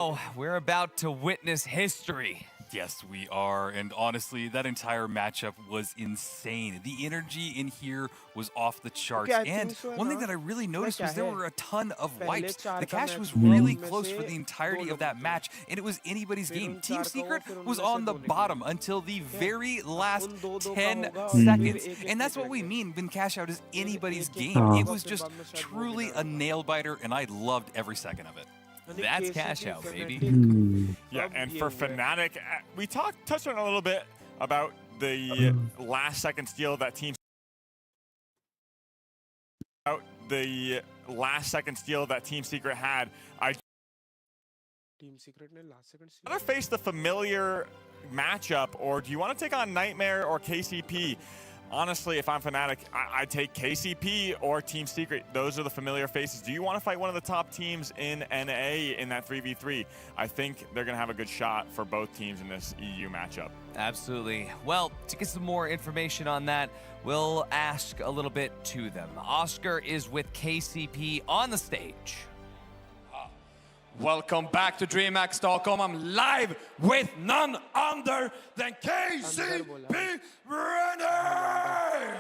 Oh, we're about to witness history. Yes, we are. And honestly, that entire matchup was insane. The energy in here was off the charts. And one thing that I really noticed was there were a ton of wipes. The cash was really close for the entirety of that match, and it was anybody's game. Team Secret was on the bottom until the very last 10 seconds. And that's what we mean when cash out is anybody's game. It was just truly a nail biter, and I loved every second of it. That's cash out, baby. Yeah, and for Fnatic, we touched on a little bit about the last-second steal that Team Secret had. Team Secret ने last second Want to face the familiar matchup, or do you want to take on Nightmare or KCP? Honestly, if I'm Fnatic, I take KCP or Team Secret. Those are the familiar faces. Do you want to fight one of the top teams in NA in that 3v3? I think they're going to have a good shot for both teams in this EU matchup. Absolutely. Well, to get some more information on that, we'll ask a little bit to them. Oscar is with KCP on the stage. Welcome back to DreamHack Stockholm. I'm live with none other than KCP Renner!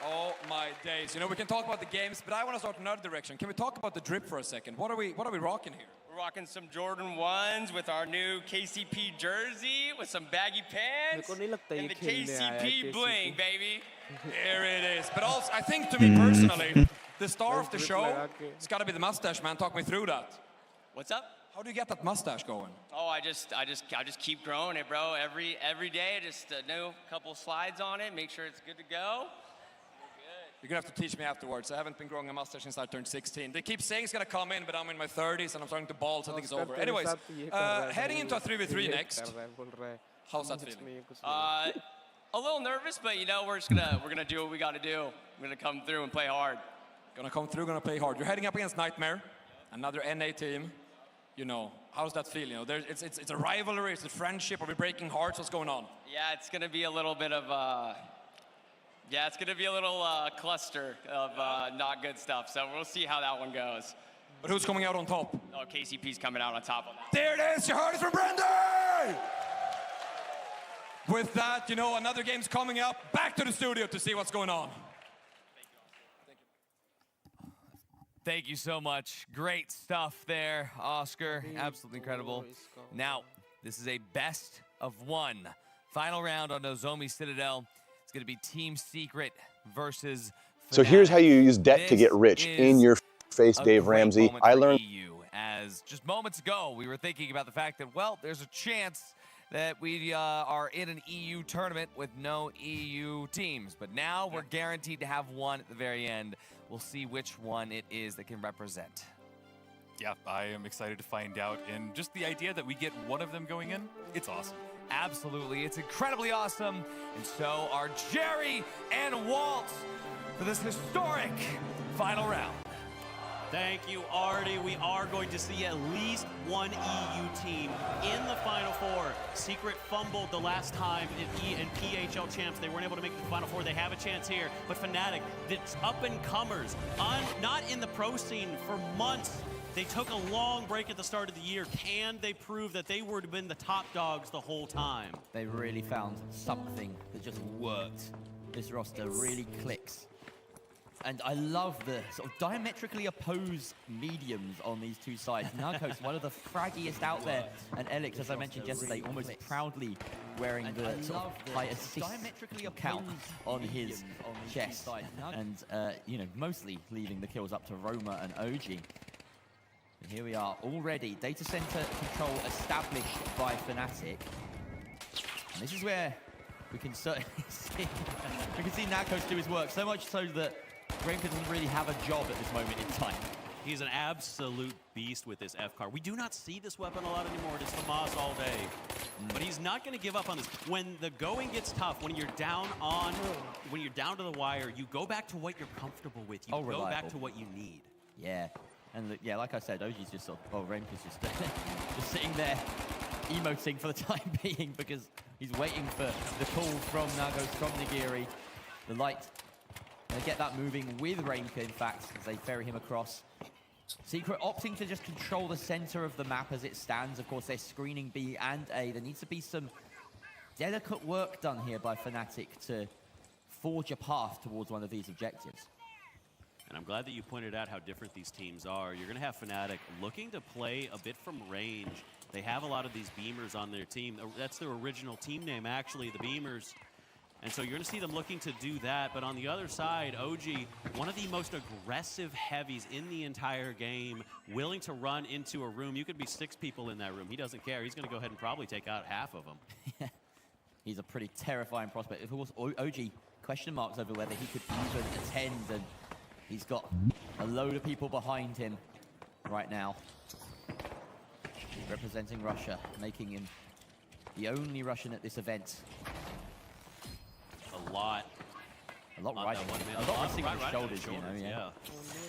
Oh my days. You know, we can talk about the games, but I want to start in another direction. Can we talk about the drip for a second? What are we rocking here? We're rocking some Jordan 1s with our new KCP jersey with some baggy pants and the KCP bling, baby. Here it is. But also, I think to me personally, the star of the show, it's got to be the mustache, man. Talk me through that. What's up? How do you get that mustache going? Oh, I just keep growing it, bro. Every day, just a new couple slides on it, make sure it's good to go. You're gonna have to teach me afterwards. I haven't been growing a mustache since I turned 16. They keep saying it's gonna come in, but I'm in my 30s and I'm starting to bald, so I think it's over. Anyways, heading into a 3v3 next. How's that feeling? A little nervous, but you know, we're gonna do what we gotta do. We're gonna come through and play hard. Gonna come through, gonna play hard. You're heading up against Nightmare, another NA team. You know, how's that feel? You know, it's a rivalry, it's a friendship. Are we breaking hearts? What's going on? Yeah, it's gonna be a little bit of it's gonna be a little cluster of not good stuff. So we'll see how that one goes. But who's coming out on top? Oh, KCP's coming out on top on that. There it is. You heard it from Brendan. With that, you know, another game's coming up. Back to the studio to see what's going on. Thank you so much. Great stuff there, Oscar. Absolutely incredible. Now, this is a best of one. Final round on Nozomi Citadel. It's going to be Team Secret versus Fnatic. So here's how you use debt to get rich. In your face, Dave Ramsey. I learned. As just moments ago, we were thinking about the fact that, well, there's a chance that we are in an EU tournament with no EU teams. But now we're guaranteed to have one at the very end. We'll see which one it is that can represent. Yeah, I am excited to find out. And just the idea that we get one of them going in, it's awesome. Absolutely. It's incredibly awesome. And so are Jerry and Walt for this historic final round. Thank you, Artie. We are going to see at least one EU team in the Final Four. Secret fumbled the last time in PHL champs. They weren't able to make the Final Four. They have a chance here. But Fnatic, it's up-and-comers, not in the pro scene for months. They took a long break at the start of the year. Can they prove that they would have been the top dogs the whole time? They really found something that just worked. This roster really clicks. And I love the sort of diametrically opposed mediums on these two sides. Narcos, one of the fraggiest out there, and Elix, as I mentioned yesterday, almost proudly wearing the sort of high assist count on his chest. And, you know, mostly leaving the kills up to Roma and OG. And here we are already. Data center control established by Fnatic. And this is where we can certainly see, Narcos do his work, so much so that Rainker doesn't really have a job at this moment in time. He's an absolute beast with this F-car. We do not see this weapon a lot anymore. It is FAMAS all day. But he's not going to give up on this. When the going gets tough, when you're down to the wire, you go back to what you're comfortable with. You go back to what you need. Yeah. And yeah, like I said, OG's just sort of, Rainker's just, just sitting there emoting for the time being because he's waiting for the call from Nagos, from Nigiri. The light. They get that moving with Rainker, in fact, as they ferry him across. Secret opting to just control the center of the map as it stands. Of course, they're screening B and A. There needs to be some delicate work done here by Fnatic to forge a path towards one of these objectives. And I'm glad that you pointed out how different these teams are. You're going to have Fnatic looking to play a bit from range. They have a lot of these Beamers on their team. That's their original team name, actually, the Beamers. And so you're going to see them looking to do that. But on the other side, OG, one of the most aggressive heavies in the entire game, willing to run into a room. You could be 6 people in that room. He doesn't care. He's going to go ahead and probably take out half of them. He's a pretty terrifying prospect. Of course, OG, question marks over whether he could even attend, and he's got a load of people behind him right now. Representing Russia, making him the only Russian at this event. A lot riding, a lot resting on his shoulders, you know, yeah.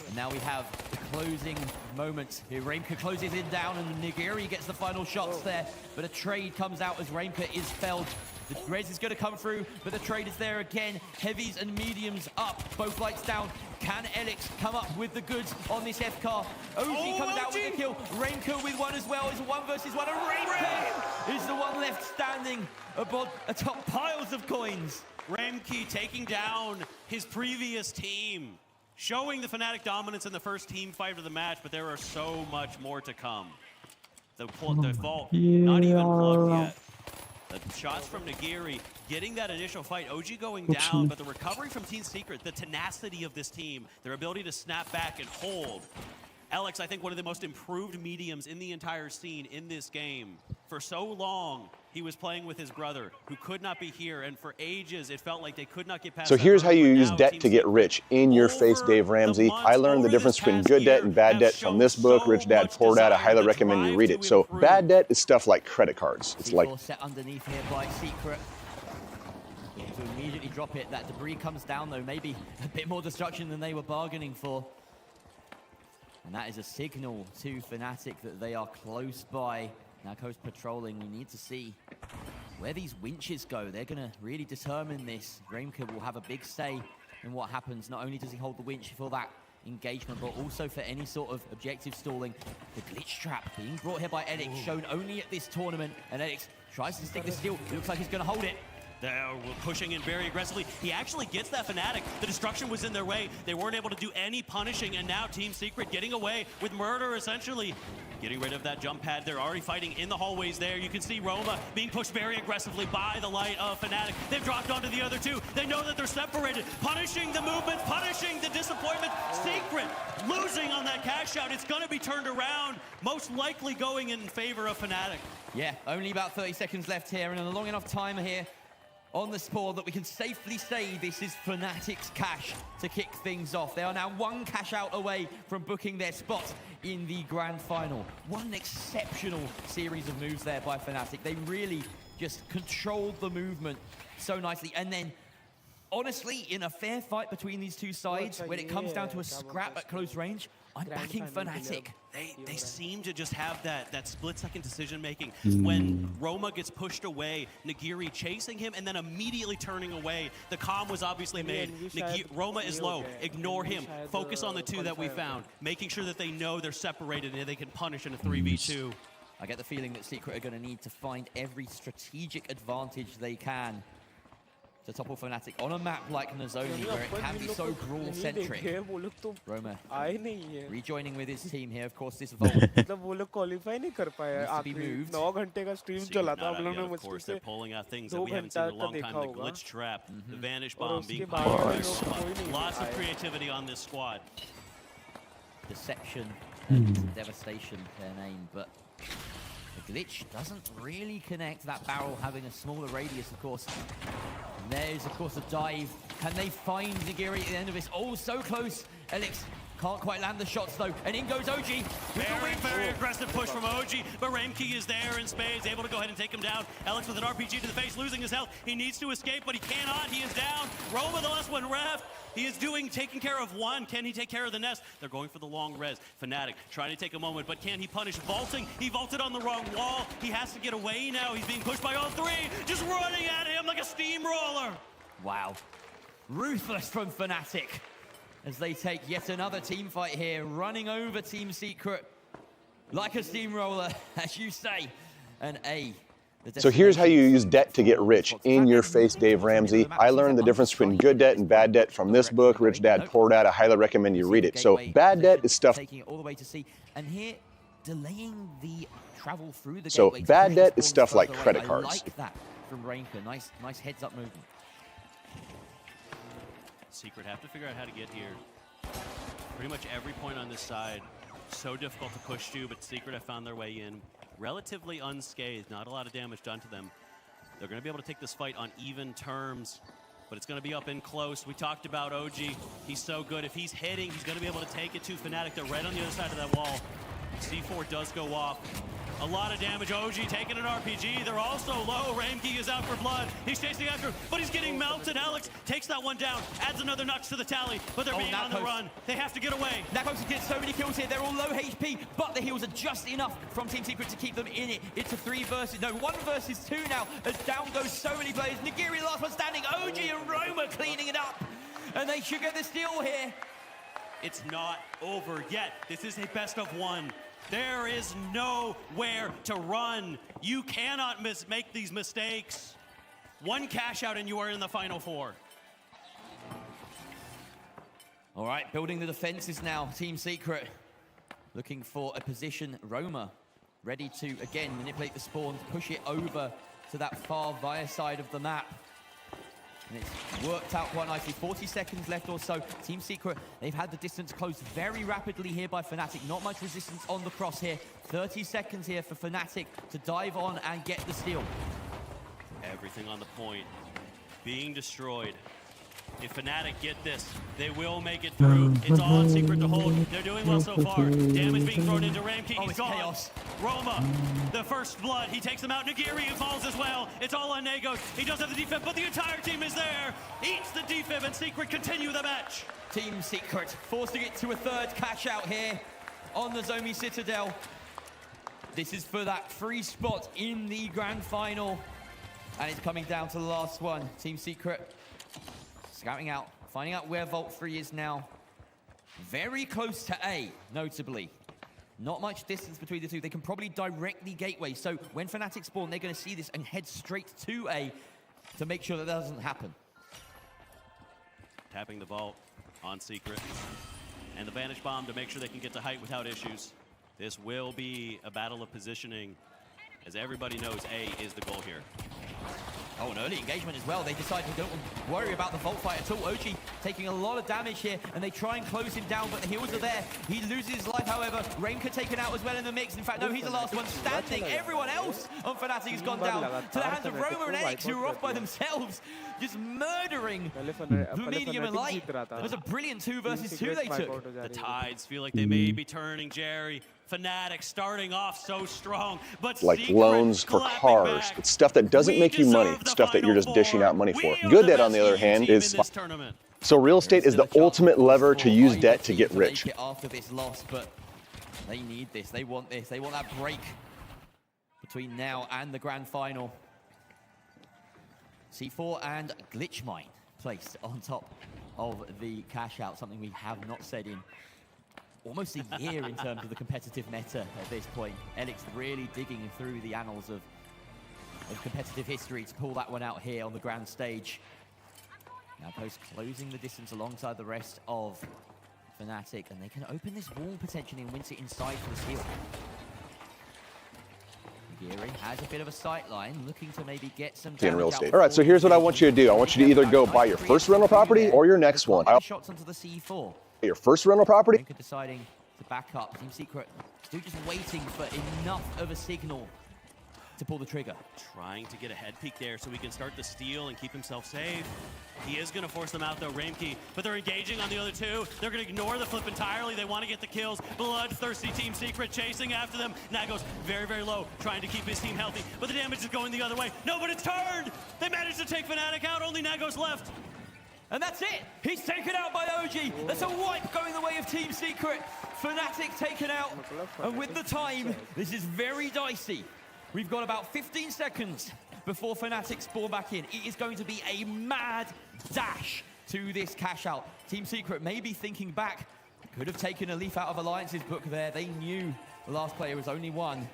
And now we have the closing moment. Here Reimka closes it down, and Nigiri gets the final shots there, but a trade comes out as Reimka is felled. The Rez is going to come through, but the trade is there again. Heavies and mediums up, both lights down. Can Elix come up with the goods on this FCAR? OG comes out with the kill. Reimka with one as well. It's 1 versus 1, and Reimka is the one left standing atop piles of coins. Reimka taking down his previous team, showing the Fnatic dominance in the first team fight of the match, but there are so much more to come. The vault, not even plugged yet. The shots from Nigiri, getting that initial fight, OG going down, but the recovery from Team Secret, the tenacity of this team, their ability to snap back and hold. Alex, I think one of the most improved mediums in the entire scene in this game. For so long, he was playing with his brother, who could not be here, and for ages, it felt like they could not get past. So here's how you use debt to get rich. In your face, Dave Ramsey. I learned the difference between good debt and bad debt from this book, Rich Dad Poor Dad. I highly recommend you read it. So bad debt is stuff like credit cards. It's like set underneath here by Secret. To immediately drop it. That debris comes down, though, maybe a bit more destruction than they were bargaining for. And that is a signal to Fnatic that they are close by. Now Coast patrolling, we need to see where these winches go. They're going to really determine this. Reimka will have a big say in what happens. Not only does he hold the winch for that engagement, but also for any sort of objective stalling. The glitch trap being brought here by Elix, shown only at this tournament. And Elix tries to stick the steel. It looks like he's going to hold it. They're pushing in very aggressively. He actually gets that Fnatic. The destruction was in their way. They weren't able to do any punishing, and now Team Secret getting away with murder, essentially. Getting rid of that jump pad. They're already fighting in the hallways there. You can see Roma being pushed very aggressively by the light of Fnatic. They've dropped onto the other two. They know that they're separated. Punishing the movement, punishing the disappointment. Secret losing on that cash out. It's going to be turned around, most likely going in favor of Fnatic. Yeah, only about 30 seconds left here, and a long enough time here on the spoil that we can safely say this is Fnatic's cash to kick things off. They are now 1 cash out away from booking their spot in the grand final. One exceptional series of moves there by Fnatic. They really just controlled the movement so nicely. And then, honestly, in a fair fight between these two sides, when it comes down to a scrap at close range, I'm backing Fnatic. They seem to just have that split-second decision-making. When Roma gets pushed away, Nigiri chasing him and then immediately turning away. The comm was obviously made. Roma is low. Ignore him. Focus on the two that we found. Making sure that they know they're separated and they can punish in a 3v2. I get the feeling that Secret are going to need to find every strategic advantage they can to topple Fnatic on a map like Nozomi, where it can be so brawl-centric. Roma rejoining with his team here. Of course, this vault needs to be moved. Of course, they're pulling out things that we haven't seen in a long time. The glitch trap, the vanish bomb being powered. Lots of creativity on this squad. Deception and devastation, their name, but the glitch doesn't really connect. That barrel having a smaller radius, of course. And there's, of course, a dive. Can they find Nigiri at the end of this? Oh, so close. Elix can't quite land the shots, though. And in goes OG. Very aggressive push from OG, but Reimka is there in spades, able to go ahead and take him down. Alex with an RPG to the face, losing his health. He needs to escape, but he cannot. He is down. Roma, the last one left. He is taking care of one. Can he take care of the nest? They're going for the long res. Fnatic trying to take a moment, but can he punish? Vaulting. He vaulted on the wrong wall. He has to get away now. He's being pushed by all three. Just running at him like a steamroller. Wow. Ruthless from Fnatic. as they take yet another team fight here, running over Team Secret like a steamroller, as you say. And So here's how you use debt to get rich. In your face, Dave Ramsey. I learned the difference between good debt and bad debt from this book, Rich Dad, Poor Dad. I highly recommend you read it. So bad debt is stuff. Taking it all the way to C, and here delaying the travel through the So gateway to bad push debt the is spawn stuff like further away. credit I cards. like that from Rainka. Nice heads up movement. Secret have to figure out how to get here. Pretty much every point on this side, so difficult to push to, but Secret have found their way in relatively unscathed. Not a lot of damage done to them. They're going to be able to take this fight on even terms, but it's going to be up in close. We talked about OG. He's so good. If he's hitting, he's going to be able to take it to Fnatic. They're right on the other side of that wall. C4 does go off. A lot of damage. OG taking an RPG. They're also low. Raimke is out for blood. He's chasing after, but he's getting melted. Alex takes that one down, adds another nux to the tally, but they're being on the run. They have to get away. Nakos gets so many kills here. They're all low HP, but the heals are just enough from Team Secret to keep them in it. It's a 1 versus 2 now, as down goes so many players. Nigiri last one standing. OG and Roma cleaning it up, and they should get the steal here. It's not over yet. This is a best of 1. There is nowhere to run. You cannot make these mistakes. One cash out and you are in the Final Four. All right, building the defenses now. Team Secret looking for a position. Roma ready to, again, manipulate the spawn, push it over to that far via side of the map. And it's worked out quite nicely. 40 seconds left or so. Team Secret, they've had the distance closed very rapidly here by Fnatic. Not much resistance on the cross here. 30 seconds here for Fnatic to dive on and get the steal. Everything on the point being destroyed. If Fnatic get this, they will make it through. It's all on Secret to hold. They're doing well so far. Damage being thrown into Raimke. He's gone. Chaos. Roma, the first blood. He takes them out. Nigiri falls as well. It's all on Nagos. He does have the defib, but the entire team is there. Eats the defib, and Secret continue the match. Team Secret forcing it to a 3rd cash out here on the Zomi Citadel. This is for that free spot in the grand final. And it's coming down to the last one. Team Secret scouting out, finding out where Vault 3 is now. Very close to A, notably. Not much distance between the two. They can probably directly gateway. So when Fnatic spawn, they're going to see this and head straight to A to make sure that doesn't happen. Tapping the Vault on Secret. And the Vanish Bomb to make sure they can get to height without issues. This will be a battle of positioning. As everybody knows, A is the goal here. Oh, an early engagement as well. They decide they don't worry about the Vault fight at all. OG taking a lot of damage here, and they try and close him down, but the heals are there. He loses his life, however. Rainka taken out as well in the mix. In fact, no, he's the last one standing. Everyone else on Fnatic has gone down to the hands of Roma and Enix, who are off by themselves, just murdering Medium and Light. It was a brilliant 2 versus 2 they took. The tides feel like they may be turning, Jerry. Fnatic starting off so strong, but like Secret loans for cars. back. It's stuff that doesn't make you money. It's stuff that you're just dishing out money for. Good debt, on the other hand, is... So real estate is the ultimate lever to use debt to get rich. After this loss, but they need this. They want this. They want that break between now and the grand final. C4 and Glitch Mine placed on top of the cash out, something we have not said in almost a year in terms of the competitive meta at this point. Elix really digging through the annals of competitive history to pull that one out here on the grand stage. Now Post closing the distance alongside the rest of Fnatic, and they can open this wall potentially and wince it inside for the steal. Nigiri has a bit of a sight line, looking to maybe get some in real estate. All right, so here's what I want you to do. I want you to either go buy your first rental property or your next one. Shots onto the C4. Your first rental property. Rainka deciding to back up. Team Secret still just waiting for enough of a signal to pull the trigger. Trying to get a head peek there so he can start the steal and keep himself safe. He is going to force them out though, Raimke, but they're engaging on the other two. They're going to ignore the flip entirely. They want to get the kills. Bloodthirsty Team Secret chasing after them. Nagos very, very low, trying to keep his team healthy, but the damage is going the other way. No, but it's turned! They managed to take Fnatic out, only Nagos left. And that's it. He's taken out by OG. That's a wipe going the way of Team Secret. Fnatic taken out. And with the time, this is very dicey. We've got about 15 seconds before Fnatic spawn back in. It is going to be a mad dash to this cash out. Team Secret may be thinking back. Could have taken a leaf out of Alliance's book there. They knew the last player was only one.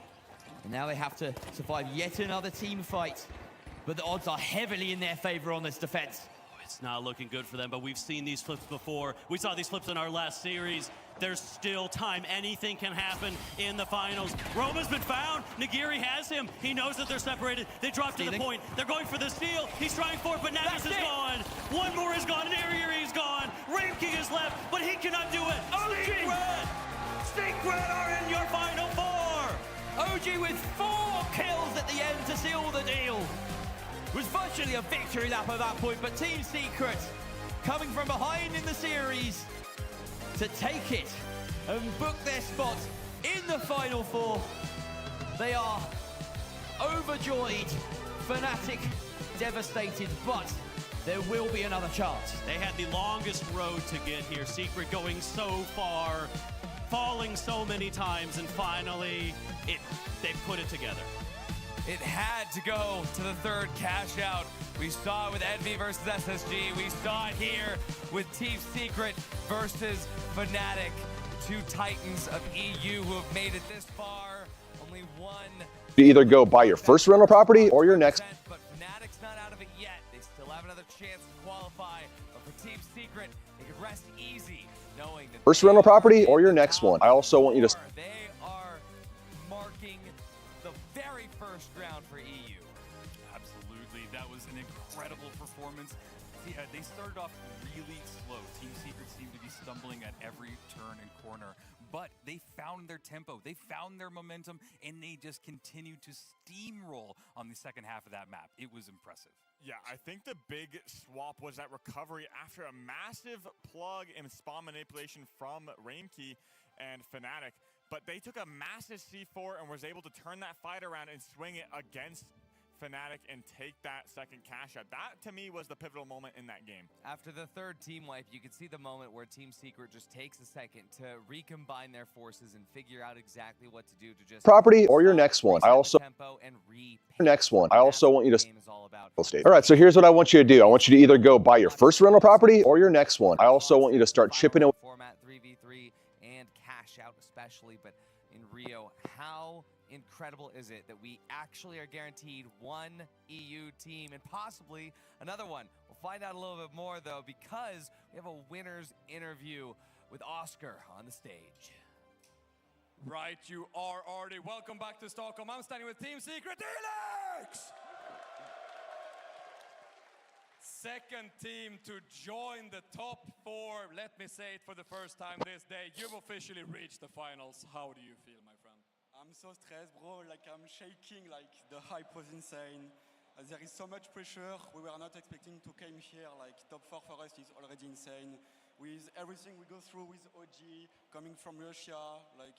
And now they have to survive yet another team fight. But the odds are heavily in their favor on this defense. It's not looking good for them, but we've seen these flips before. We saw these flips in our last series. There's still time. Anything can happen in the finals. Roma's been found. Nagiri has him. He knows that they're separated. They drop to the point. They're going for the steal. He's trying for it, but Navis is gone. One more is gone. Nagiri's gone. Rain King is left, but he cannot do it. Secret are in your final four. OG with 4 kills at the end to seal the deal. It was virtually a victory lap at that point, but Team Secret coming from behind in the series to take it and book their spot in the Final Four. They are overjoyed, Fnatic devastated, but there will be another chance. They had the longest road to get here. Secret going so far, falling so many times, and finally, they put it together. It had to go to the third cash out. We saw it with Envy versus SSG. We saw it here with Team Secret versus Fnatic. Two titans of EU who have made it this far. Only one. You either go buy your first rental property or your next. But Fnatic's not out of it yet. They still have another chance to qualify. But for Team Secret, they could rest easy knowing that First rental property or your next one. I also want you to. They are marking the very first round for EU. Absolutely. That was an incredible performance. They started off really slow. Team Secret seemed to be stumbling at every turn and corner, but they found their tempo, they found their momentum, and they just continued to steamroll on the second half of that map. It was impressive. Yeah, I think the big swap was that recovery after a massive plug and spawn manipulation from Raimkey and Fnatic. But they took a massive C4 and was able to turn that fight around and swing it against Fnatic and take that second cash out. That, to me, was the pivotal moment in that game. After the third team wipe, you could see the moment where Team Secret just takes a second to recombine their forces and figure out exactly what to do to just Property or your next one. I also. Next one. I also want you to. All right, so here's what I want you to do. I want you to either go buy your first rental property or your next one. I also want you to start chipping away. Format 3v3 and cash out especially, but in Rio, how incredible is it that we actually are guaranteed one EU team and possibly another one? We'll find out a little bit more though, because we have a winner's interview with Oscar on the stage. Right, you are already. Welcome back to Stockholm. I'm standing with Team Secret Helix! Second team to join the top 4. Let me say it for the first time this day. You've officially reached the finals. How do you feel, my friend? I'm so stressed, bro. Like, I'm shaking. Like, the hype was insane. There is so much pressure. We were not expecting to come here. Like, top 4 for us is already insane. With everything we go through with OG, coming from Russia, like,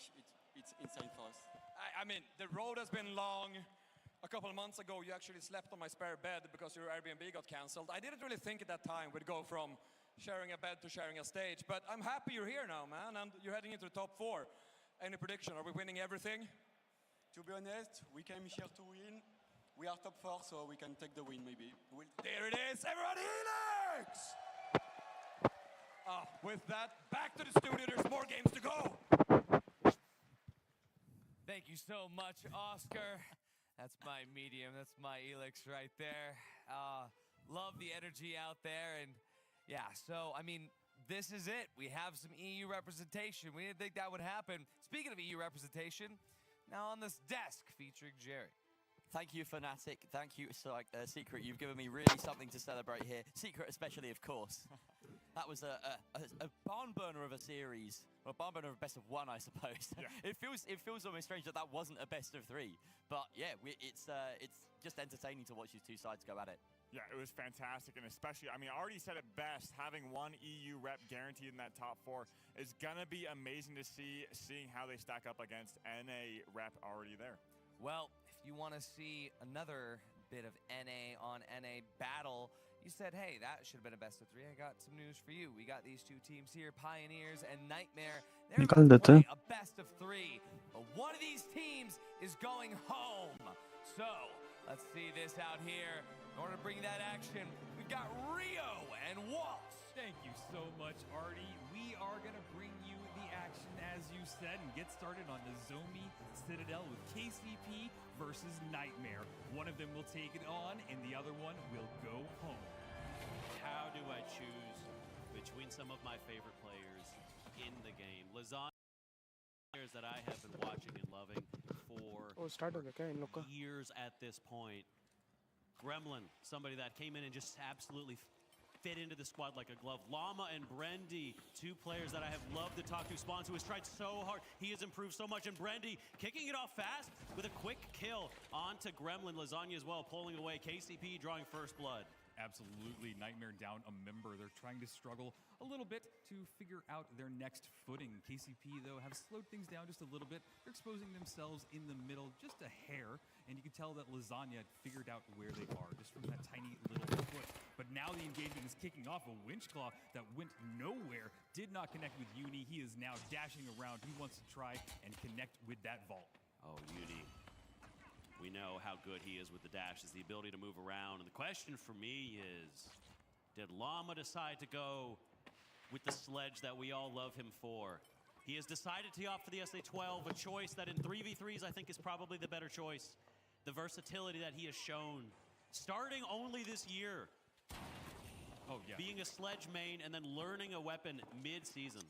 it's insane for us. I mean, the road has been long. A couple of months ago, you actually slept on my spare bed because your Airbnb got canceled. I didn't really think at that time we'd go from sharing a bed to sharing a stage, but I'm happy you're here now, man, and you're heading into the top 4. Any prediction? Are we winning everything? To be honest, we came here to win. We are top 4, so we can take the win, maybe. There it is, everybody, Helix! With that, back to the studio, there's more games to go. Thank you so much, Oscar. That's my medium, that's my Helix right there. Love the energy out there, and yeah, so, I mean, this is it. We have some EU representation. We didn't think that would happen. Speaking of EU representation, now on this desk featuring Jerry. Thank you, Fnatic. Thank you, Secret. You've given me really something to celebrate here. Secret especially, of course. That was a barn burner of a series. Well, a barn burner of best of 1, I suppose. Yeah. It feels almost strange that wasn't a best of 3. But yeah, it's just entertaining to watch these two sides go at it. Yeah, it was fantastic, and especially, I mean, I already said it best, having one EU rep guaranteed in that top 4 is gonna be amazing to see, seeing how they stack up against NA rep already there. Well, if you want to see another bit of NA on NA battle, you said, hey, that should have been a best of 3. I got some news for you. We got these two teams here, Pioneers and Nightmare. They're going to play a best of 3, but one of these teams is going home. So let's see this out here. In order to bring that action, we've got Rio and Waltz. Thank you so much, Artie. We are going to bring you the action, as you said, and get started on the Zomi Citadel with KCP versus Nightmare. One of them will take it on, and the other one will go home. How do I choose between some of my favorite players in the game? Lasagna, players that I have been watching and loving for years at this point. Gremlin, somebody that came in and just absolutely fit into the squad like a glove. Llama and Brendy, two players that I have loved to talk to. Spawns, who has tried so hard. He has improved so much. And Brendy kicking it off fast with a quick kill onto Gremlin. Lasagna as well, pulling away. KCP drawing first blood. Absolutely. Nightmare down a member. They're trying to struggle a little bit to figure out their next footing. KCP, though, have slowed things down just a little bit. They're exposing themselves in the middle just a hair, and you can tell that Lasagna figured out where they are just from that tiny little foot. But now the engagement is kicking off. A winch claw that went nowhere, did not connect with Uni. He is now dashing around. He wants to try and connect with that vault. Oh, Uni. We know how good he is with the dash, is the ability to move around. And the question for me is, did Llama decide to go with the sledge that we all love him for? He has decided to opt for the SA-12, a choice that in 3v3s I think is probably the better choice. The versatility that he has shown, starting only this year. Oh, yeah. Being a sledge main and then learning a weapon mid-season.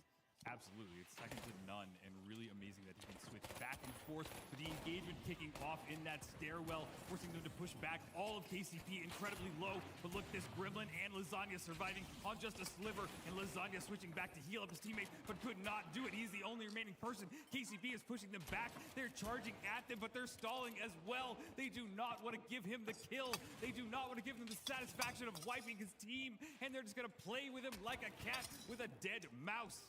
Absolutely. It's second to none, and really amazing that he can switch back and forth with the engagement kicking off in that stairwell, forcing them to push back. All of KCP incredibly low, but look, this Gremlin and Lasagna surviving on just a sliver, and Lasagna switching back to heal up his teammate, but could not do it. He's the only remaining person. KCP is pushing them back. They're charging at them, but they're stalling as well. They do not want to give him the kill. They do not want to give him the satisfaction of wiping his team, and they're just going to play with him like a cat with a dead mouse.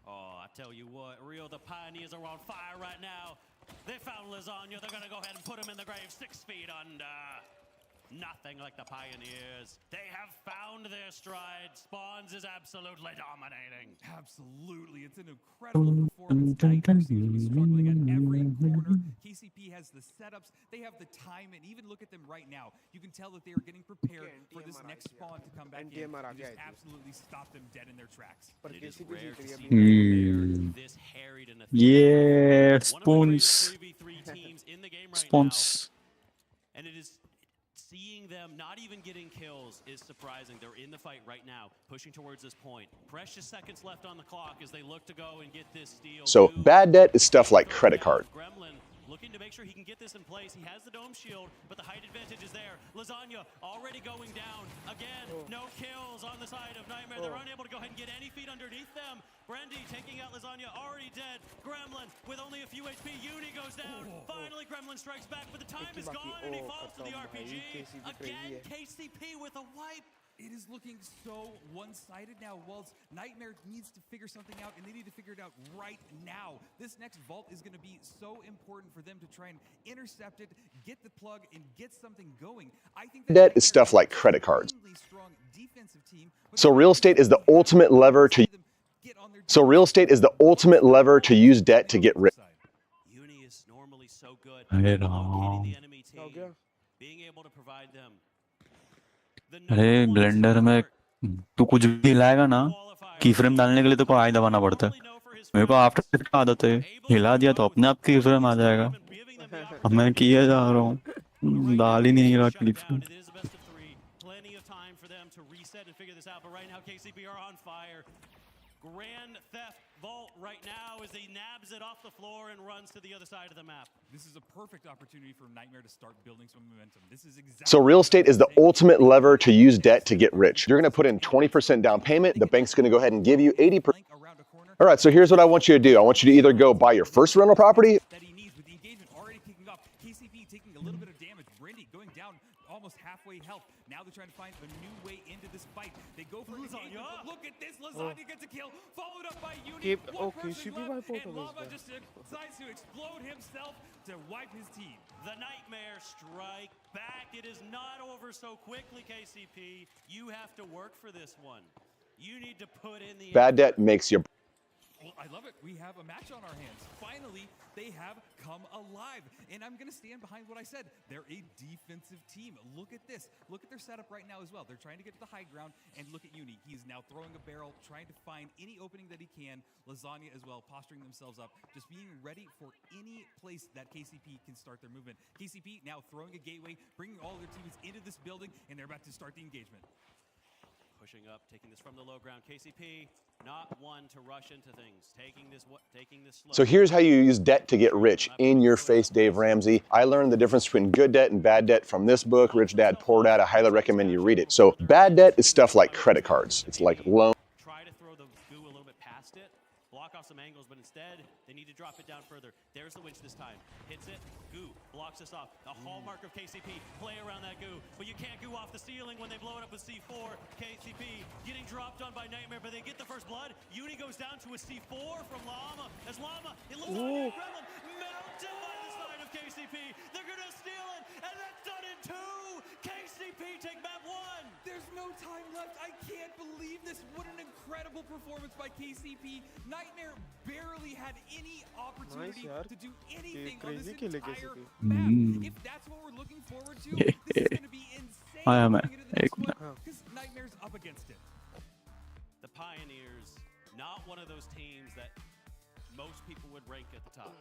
Oh, I tell you what, Rio, the Pioneers are on fire right now. They found Lasagna. They're going to go ahead and put him in the grave 6 feet under. Nothing like the Pioneers. They have found their stride. Spawns is absolutely dominating. Absolutely. It's an incredible performance. Nightmare seems to be struggling at every corner. KCP has the setups. They have the time, and even look at them right now. You can tell that they are getting prepared for this next spawn to come back in and just absolutely stop them dead in their tracks. It is rare to see this harried in a Yeah, Spoons. 3v3 teams in the game right Spoons. now. And it is seeing them not even getting kills is surprising. They're in the fight right now, pushing towards this point. Precious seconds left on the clock as they look to go and get this steal. So bad debt is stuff like credit card. Gremlin looking to make sure he can get this in place. He has the dome shield, but the height advantage is there. Lasagna already going down. Again, no kills on the side of Nightmare. They're unable to go ahead and get any feet underneath them. Brendy taking out Lasagna, already dead. Gremlin with only a few HP. Uni goes down. Finally, Gremlin strikes back, but the time is gone, and he falls to the RPG. Again, KCP with a wipe. It is looking so one-sided now. Whilst Nightmare needs to figure something out, and they need to figure it out right now. This next vault is going to be so important for them to try and intercept it, get the plug, and get something going. I think Debt is stuff like credit cards. So real estate is the ultimate lever to use debt to get rich. Uni is normally so good at locating the enemy team, being able to provide them. अरे blender में तू कुछ भी हिलाएगा ना की frame डालने के लिए तो को आई दबाना पड़ता है मेरे को आफ्टर इफेक्ट की आदत है हिला दिया तो अपने आप की फ्रेम आ जाएगा अब मैं किया जा रहा हूँ डाल ही नहीं रहा की frame Grand Theft Vault right now as he nabs it off the floor and runs to the other side of the map. This is a perfect opportunity for Nightmare to start building some momentum. This is exactly So real estate is the ultimate lever to use debt to get rich. You're going to put in 20% down payment. The bank's going to go ahead and give you 80%. All right, so here's what I want you to do. I want you to either go buy your first rental property. That he needs with the engagement already kicking off. KCP taking a little bit of damage. Brendy going down almost halfway health. Now they're trying to find a new way into this fight. They go for Lasagna. Look at this. Lasagna gets a kill. Followed up by Uni. One person left, and Llama just decides to explode himself to wipe his team. The Nightmare strike back. It is not over so quickly, KCP. You have to work for this one. You need to put in the Bad debt makes you. Well, I love it. We have a match on our hands. Finally, they have come alive. And I'm going to stand behind what I said. They're a defensive team. Look at this. Look at their setup right now as well. They're trying to get to the high ground. And look at Uni. He's now throwing a barrel, trying to find any opening that he can. Lasagna as well, posturing themselves up, just being ready for any place that KCP can start their movement. KCP now throwing a gateway, bringing all their teams into this building, and they're about to start the engagement. Pushing up, taking this from the low ground. KCP, not one to rush into things. Taking this slow. So here's how you use debt to get rich. In your face, Dave Ramsey. I learned the difference between good debt and bad debt from this book, Rich Dad, Poor Dad. I highly recommend you read it. So bad debt is stuff like credit cards. It's like loan. Try to throw the goo a little bit past it, block off some angles, but instead they need to drop it down further. There's the winch this time. Hits it, goo, blocks us off. The hallmark of KCP, play around that goo. But you can't goo off the ceiling when they blow it up with C4. KCP getting dropped on by Nightmare, but they get the first blood. Uni goes down to a C4 from Llama. As Llama, it looks like Gremlin mounted by the side of KCP. They're gonna steal it, and that's done in 2. KCP take map 1. There's no time left. I can't believe this. What an incredible performance by KCP. Nightmare barely had any opportunity to do anything on this entire map. If that's what we're looking forward to, this is going to be insane. Because Nightmare's up against it. The Pioneers, not one of those teams that most people would rank at the top.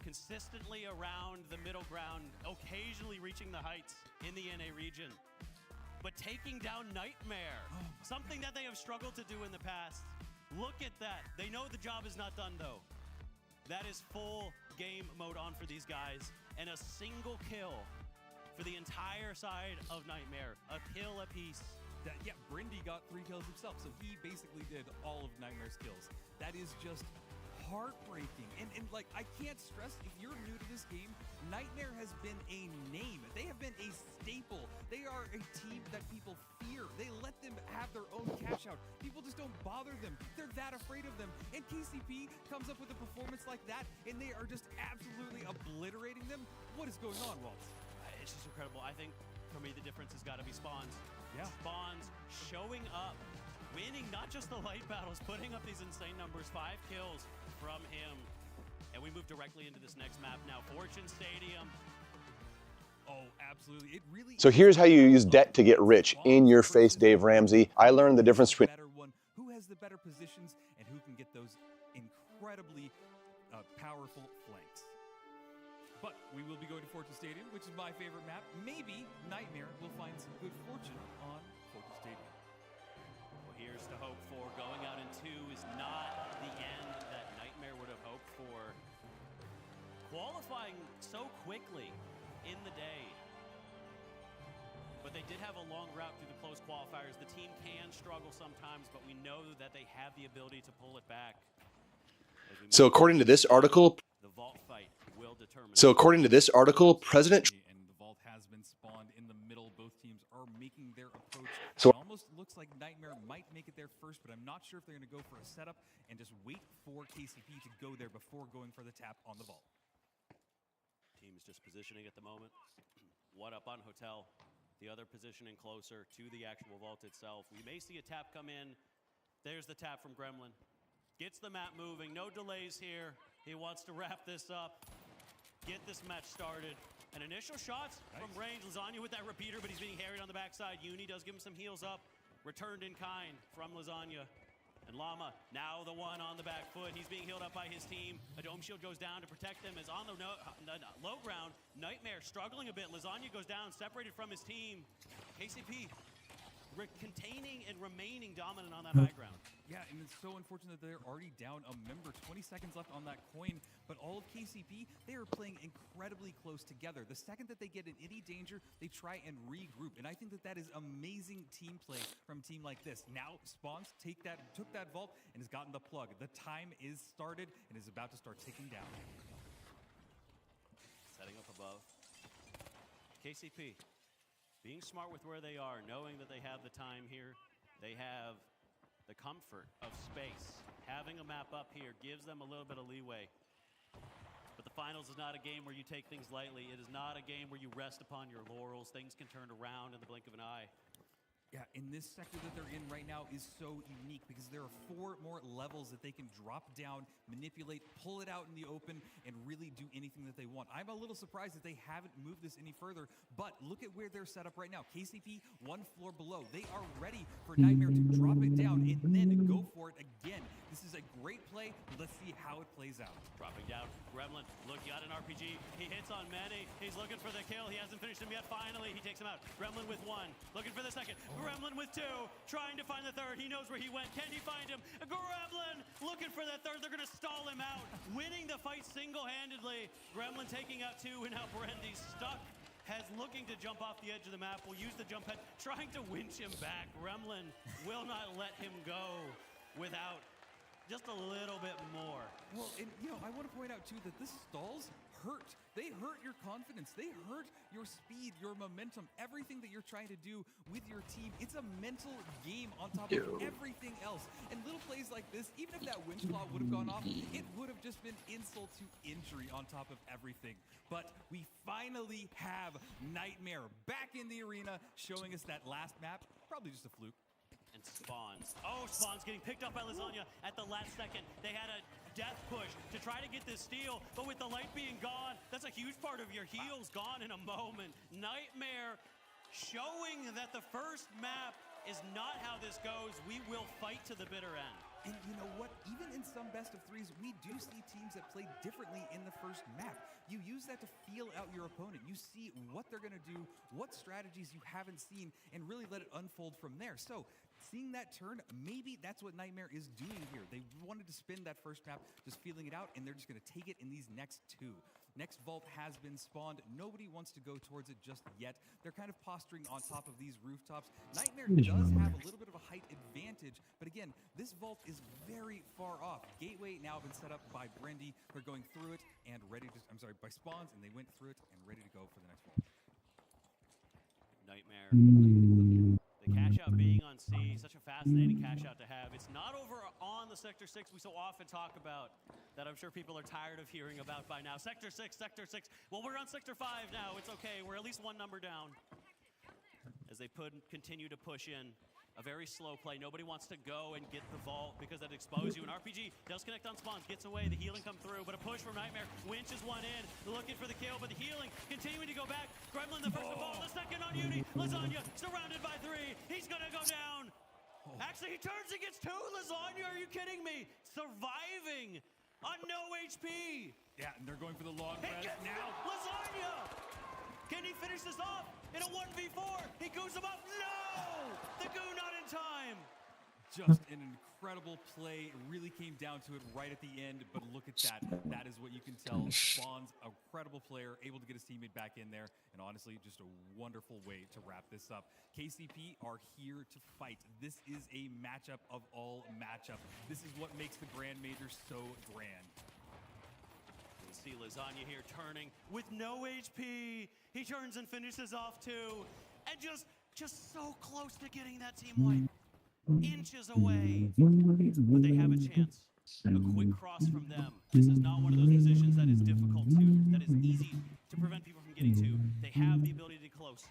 Consistently around the middle ground, occasionally reaching the heights in the NA region. But taking down Nightmare, something that they have struggled to do in the past. Look at that. They know the job is not done, though. That is full game mode on for these guys, and a single kill for the entire side of Nightmare. A kill apiece. Yeah, Brindy got 3 kills himself, so he basically did all of Nightmare's kills. That is just heartbreaking. And like, I can't stress, if you're new to this game, Nightmare has been a name. They have been a staple. They are a team that people fear. They let them have their own cash out. People just don't bother them. They're that afraid of them. And KCP comes up with a performance like that, and they are just absolutely obliterating them. What is going on, Walt? It's just incredible. I think, for me, the difference has got to be Spawns. Yeah. Spawns showing up, winning not just the light battles, putting up these insane numbers, 5 kills from him. And we move directly into this next map now, Fortune Stadium. Oh, absolutely. It really. So here's how you use debt to get rich. In your face, Dave Ramsey. I learned the difference between who has the better positions and who can get those incredibly powerful flanks. But we will be going to Fortune Stadium, which is my favorite map. Maybe Nightmare will find some good fortune on Fortune Stadium. Well, here's to hope for. Going out in 2 is not the end that Nightmare would have hoped for. Qualifying so quickly in the day. But they did have a long route through the close qualifiers. The team can struggle sometimes, but we know that they have the ability to pull it back. So according to this article, the vault fight will determine. President. And the vault has been spawned in the middle. Both teams are making their approach. So it almost looks like Nightmare might make it there first, but I'm not sure if they're going to go for a setup and just wait for KCP to go there before going for the tap on the vault. Team is just positioning at the moment. One up on Hotel. The other positioning closer to the actual vault itself. We may see a tap come in. There's the tap from Gremlin. Gets the map moving. No delays here. He wants to wrap this up. Get this match started. And initial shots from range. Lasagna with that repeater, but he's being harried on the backside. Uni does give him some heals up. Returned in kind from Lasagna. And Llama, now the one on the back foot. He's being healed up by his team. A dome shield goes down to protect them. As on the low ground, Nightmare struggling a bit. Lasagna goes down, separated from his team. KCP containing and remaining dominant on that high ground. Yeah, and it's so unfortunate that they're already down a member. 20 seconds left on that coin, but all of KCP, they are playing incredibly close together. The second that they get in any danger, they try and regroup, and I think that that is amazing team play from a team like this. Now, Spawns took that vault and has gotten the plug. The time is started and is about to start ticking down. Setting up above. KCP. Being smart with where they are, knowing that they have the time here, they have the comfort of space. Having a map up here gives them a little bit of leeway. But the finals is not a game where you take things lightly. It is not a game where you rest upon your laurels. Things can turn around in the blink of an eye. Yeah, in this sector that they're in right now is so unique because there are 4 more levels that they can drop down, manipulate, pull it out in the open, and really do anything that they want. I'm a little surprised that they haven't moved this any further, but look at where they're set up right now. KCP, 1 floor below. They are ready for Nightmare to drop it down and then go for it again. This is a great play. Let's see how it plays out. Dropping down, Gremlin looking at an RPG. He hits on Manny. He's looking for the kill. He hasn't finished him yet. Finally, he takes him out. Gremlin with 1, looking for the second. Gremlin with 2, trying to find the third. He knows where he went. Can he find him? Gremlin looking for that third. They're going to stall him out. Winning the fight single-handedly. Gremlin taking out 2, and now Brendy's stuck. Has looking to jump off the edge of the map. Will use the jump head, trying to winch him back. Gremlin will not let him go without just a little bit more. Well, and I want to point out too that the stalls hurt. They hurt your confidence. They hurt your speed, your momentum, everything that you're trying to do with your team. It's a mental game on top of everything else. And little plays like this, even if that winch claw would have gone off, it would have just been insult to injury on top of everything. But we finally have Nightmare back in the arena, showing us that last map, probably just a fluke. And Spawns. Oh, Spawns getting picked up by Lasagna at the last second. They had a death push to try to get this steal, but with the light being gone, that's a huge part of your heals gone in a moment. Nightmare showing that the first map is not how this goes. We will fight to the bitter end. And you know what? Even in some best of 3s, we do see teams that play differently in the first map. You use that to feel out your opponent. You see what they're going to do, what strategies you haven't seen, and really let it unfold from there. So seeing that turn, maybe that's what Nightmare is doing here. They wanted to spin that first map, just feeling it out, and they're just going to take it in these next 2. Next vault has been spawned. Nobody wants to go towards it just yet. They're kind of posturing on top of these rooftops. Nightmare does have a little bit of a height advantage, but again, this vault is very far off. Gateway now been set up by Brendy. They're going through it and ready to, by Spawns, and they went through it and ready to go for the next vault. Nightmare. The cash out being on C, such a fascinating cash out to have. It's not over on the Sector 6 we so often talk about that I'm sure people are tired of hearing about by now. Sector 6, Sector 6. Well, we're on Sector 5 now. It's okay. We're at least 1 number down. As they continue to push in. A very slow play. Nobody wants to go and get the vault because that exposes you. An RPG does connect on Spawns, gets away, the healing come through, but a push from Nightmare. Winches 1 in, looking for the kill, but the healing continuing to go back. Gremlin the first to fall, the second on Uni. Lasagna surrounded by 3. He's gonna go down. Actually, he turns and gets 2. Lasagna, are you kidding me? Surviving on no HP. Yeah, and they're going for the long rest now. Lasagna! Can he finish this off in a 1v4? He goes him up. No! The goo not in time. Just an incredible play. It really came down to it right at the end, but look at that. That is what you can tell. Spawns, a credible player, able to get his teammate back in there, and honestly, just a wonderful way to wrap this up. KCP are here to fight. This is a matchup of all matchups. This is what makes the Grand Major so grand. See Lasagna here turning with no HP. He turns and finishes off 2. And just so close to getting that team wipe. Inches away. But they have a chance. A quick cross from them. This is not one of those positions that is difficult that is easy to prevent people from getting to. They have the ability to close.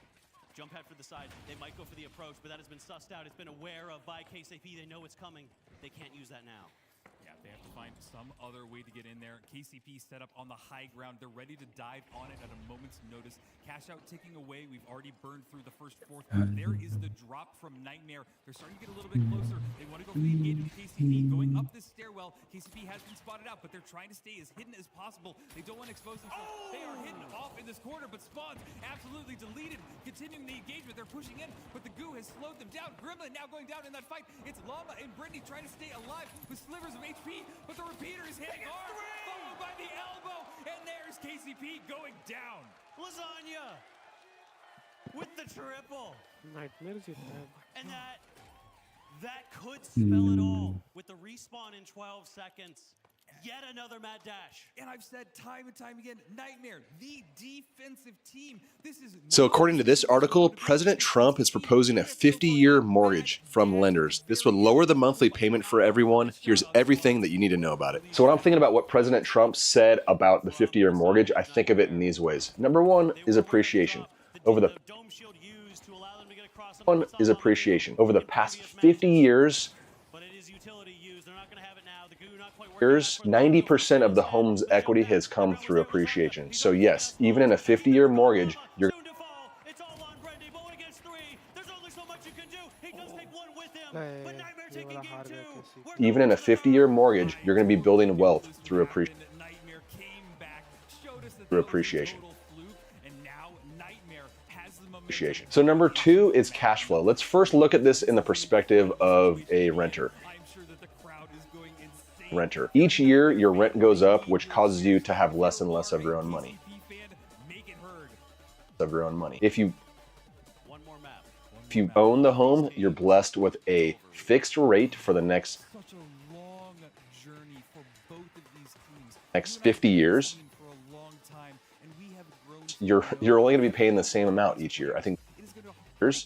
Jump head for the side. They might go for the approach, but that has been sussed out. It's been aware of by KCP. They know it's coming. They can't use that now. Yeah, they have to find some other way to get in there. KCP set up on the high ground. They're ready to dive on it at a moment's notice. Cash out ticking away. We've already burned through the first 4th. There is the drop from Nightmare. They're starting to get a little bit closer. They want to go for the engagement with KCP. Going up this stairwell, KCP has been spotted out, but they're trying to stay as hidden as possible. They don't want to expose themselves. They are hidden off in this corner, but Spawns absolutely deleted. Continuing the engagement. They're pushing in, but the goo has slowed them down. Gremlin now going down in that fight. It's Llama and Brittany trying to stay alive with slivers of HP, but the repeater is hitting hard, followed by the elbow, and there's KCP going down. Lasagna with the triple. Nightmare and that could spell it all with the respawn in 12 seconds. Yet another mad dash. And I've said time and time again, Nightmare, the defensive team. This is So according to this article, President Trump is proposing a 50-year mortgage from lenders. This would lower the monthly payment for everyone. Here's everything that you need to know about it. So when I'm thinking about what President Trump said about the 50-year mortgage, I think of it in these ways. Number 1 is appreciation. Over the dome shield used to allow them to get across One is appreciation. Over the past 50 years, 90% of the home's equity has come through appreciation. So yes, even in a 50-year mortgage, you're even in a 50-year mortgage, you're going to be building wealth through appreciation. So number 2 is cash flow. Let's first look at this in the perspective of a renter. Each year, your rent goes up, which causes you to have less and less of your own money. If you own the home, you're blessed with a fixed rate for the next 50 years. You're only going to be paying the same amount each year. I think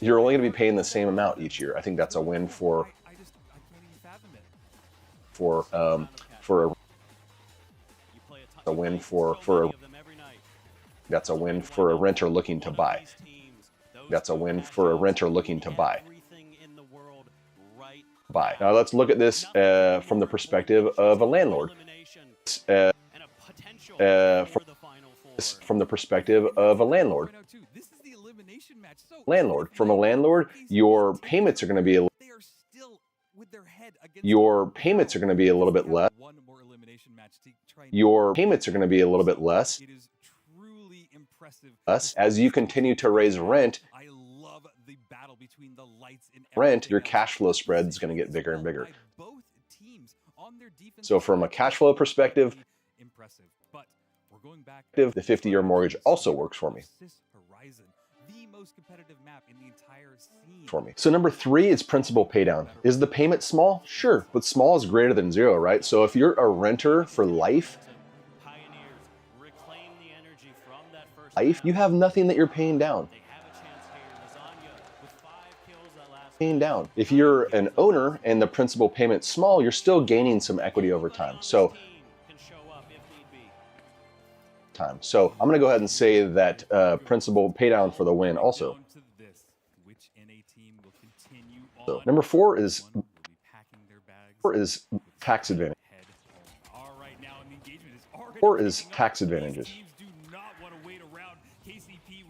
you're only going to be paying the same amount each year. I think that's a win for a renter looking to buy. That's a win for a renter looking to buy. Now let's look at this from the perspective of a landlord. From the perspective of a landlord. From a landlord, your payments are going to be a little bit less. As you continue to raise rent, your cash flow spread is going to get bigger and bigger. So from a cash flow perspective, the 50-year mortgage also works for me. So number 3 is principal paydown. Is the payment small? Sure, but small is greater than 0, right? So if you're a renter for life, you have nothing that you're paying down. If you're an owner and the principal payment's small, you're still gaining some equity over time. So I'm going to go ahead and say that principal paydown for the win also. So number 4 is tax advantage. Tax advantages.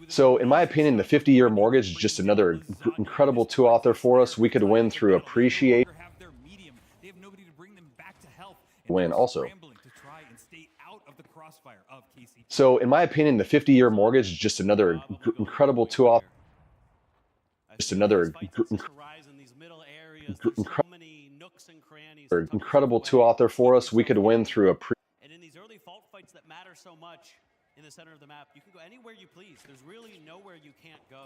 So in my opinion, the 50-year mortgage is just another incredible tool out there for us. We could win through appreciate. Win also. So in my opinion, the 50-year mortgage is just another incredible tool. Incredible tool out there for us. We could win through a And in these early fault fights that matter so much in the center of the map, you can go anywhere you please. There's really nowhere you can't go.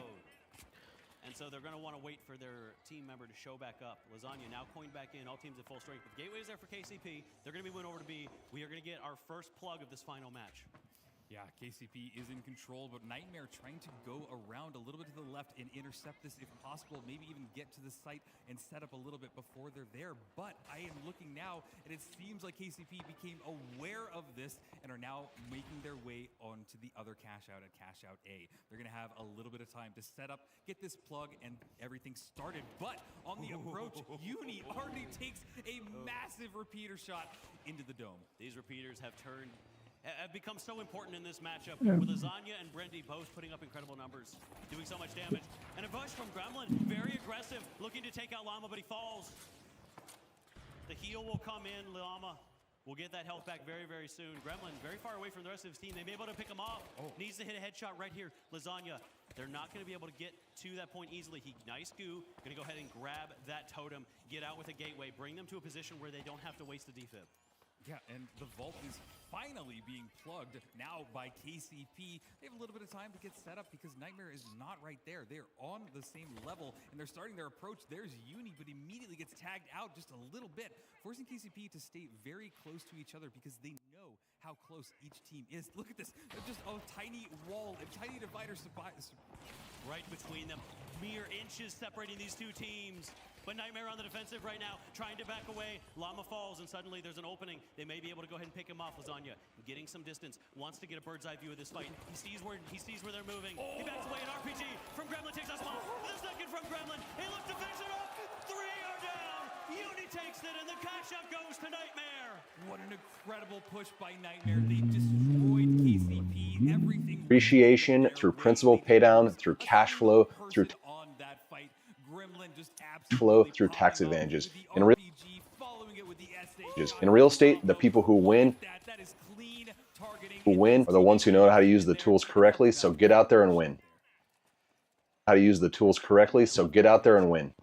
And so they're going to want to wait for their team member to show back up. Lasagna now coined back in, all teams at full strength. The gateway is there for KCP. They're going to be win over to B. We are going to get our first plug of this final match. Yeah, KCP is in control, but Nightmare trying to go around a little bit to the left and intercept this if possible, maybe even get to the site and set up a little bit before they're there. But I am looking now, and it seems like KCP became aware of this and are now making their way onto the other cash out at cash out A. They're going to have a little bit of time to set up, get this plug, and everything started. But on the approach, Uni already takes a massive repeater shot into the dome. These repeaters have become so important in this matchup, with Lasagna and Brendy both putting up incredible numbers, doing so much damage. And a push from Gremlin, very aggressive, looking to take out Llama, but he falls. The heal will come in. Llama will get that health back very, very soon. Gremlin very far away from the rest of his team. They may be able to pick him off. Needs to hit a headshot right here. Lasagna, they're not going to be able to get to that point easily. Nice goo, going to go ahead and grab that totem, get out with a gateway, bring them to a position where they don't have to waste the defib. Yeah, and the vault is finally being plugged now by KCP. They have a little bit of time to get set up because Nightmare is not right there. They're on the same level, and they're starting their approach. There's Uni, but immediately gets tagged out just a little bit, forcing KCP to stay very close to each other because they know how close each team is. Look at this. They're just a tiny wall, a tiny divider right between them. Mere inches separating these two teams. But Nightmare on the defensive right now, trying to back away. Llama falls, and suddenly there's an opening. They may be able to go ahead and pick him off. Lasagna getting some distance, wants to get a bird's eye view of this fight. He sees where they're moving. He backs away. An RPG from Gremlin takes us off. The second from Gremlin. He looks to fix it up. 3 are down. Uni takes it, and the cash out goes to Nightmare. What an incredible push by Nightmare. They destroyed KCP. Everything. Appreciation through principal paydown, through cash flow, through on that fight. Gremlin just flow, through tax advantages. In real estate, the people who win are the ones who know how to use the tools correctly, so get out there and win. How to use the tools correctly, so get out there and win.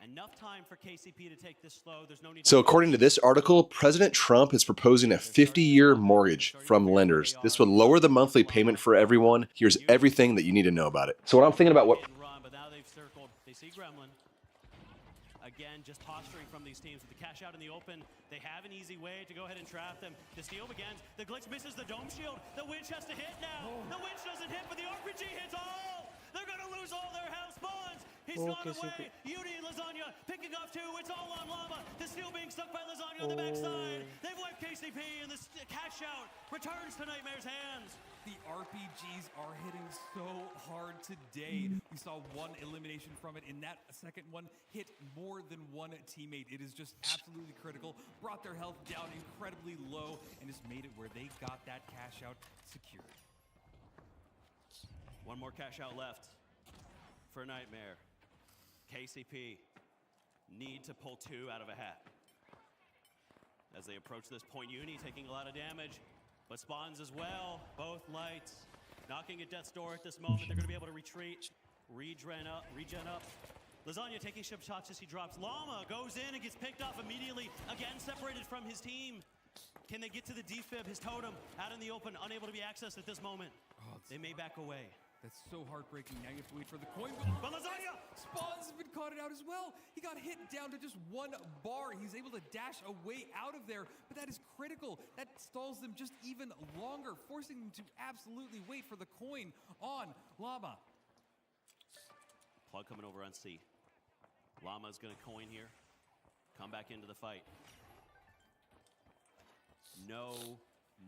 Enough time for KCP to take this slow. There's no need. So according to this article, President Trump is proposing a 50-year mortgage from lenders. This would lower the monthly payment for everyone. Here's everything that you need to know about it. So what I'm thinking about what... But now they've circled. They see Gremlin. Again, just posturing from these teams with the cash out in the open. They have an easy way to go ahead and trap them. The steal begins. The glitch misses the dome shield. The winch has to hit now. The winch doesn't hit, but the RPG hits all. They're going to lose all their house spawns. He's gone away. Uni and Lasagna picking off 2. It's all on Llama. The steal being stuck by Lasagna on the backside. They've wiped KCP, and the cash out returns to Nightmare's hands. The RPGs are hitting so hard today. We saw 1 elimination from it, and that second one hit more than 1 teammate. It is just absolutely critical. Brought their health down incredibly low, and just made it where they got that cash out secured. 1 more cash out left for Nightmare. KCP need to pull 2 out of a hat. As they approach this point, Uni taking a lot of damage, but spawns as well. Both lights knocking at death's door at this moment. They're going to be able to retreat, regen up. Lasagna taking ship shots as he drops. Llama goes in and gets picked off immediately. Again, separated from his team. Can they get to the defib? His totem out in the open, unable to be accessed at this moment. They may back away. That's so heartbreaking. Now you have to wait for the coin. But Lasagna! Spawns have been caught out as well. He got hit down to just 1 bar. He's able to dash away out of there, but that is critical. That stalls them just even longer, forcing them to absolutely wait for the coin on Llama. Plug coming over on C. Llama's going to coin here. Come back into the fight. No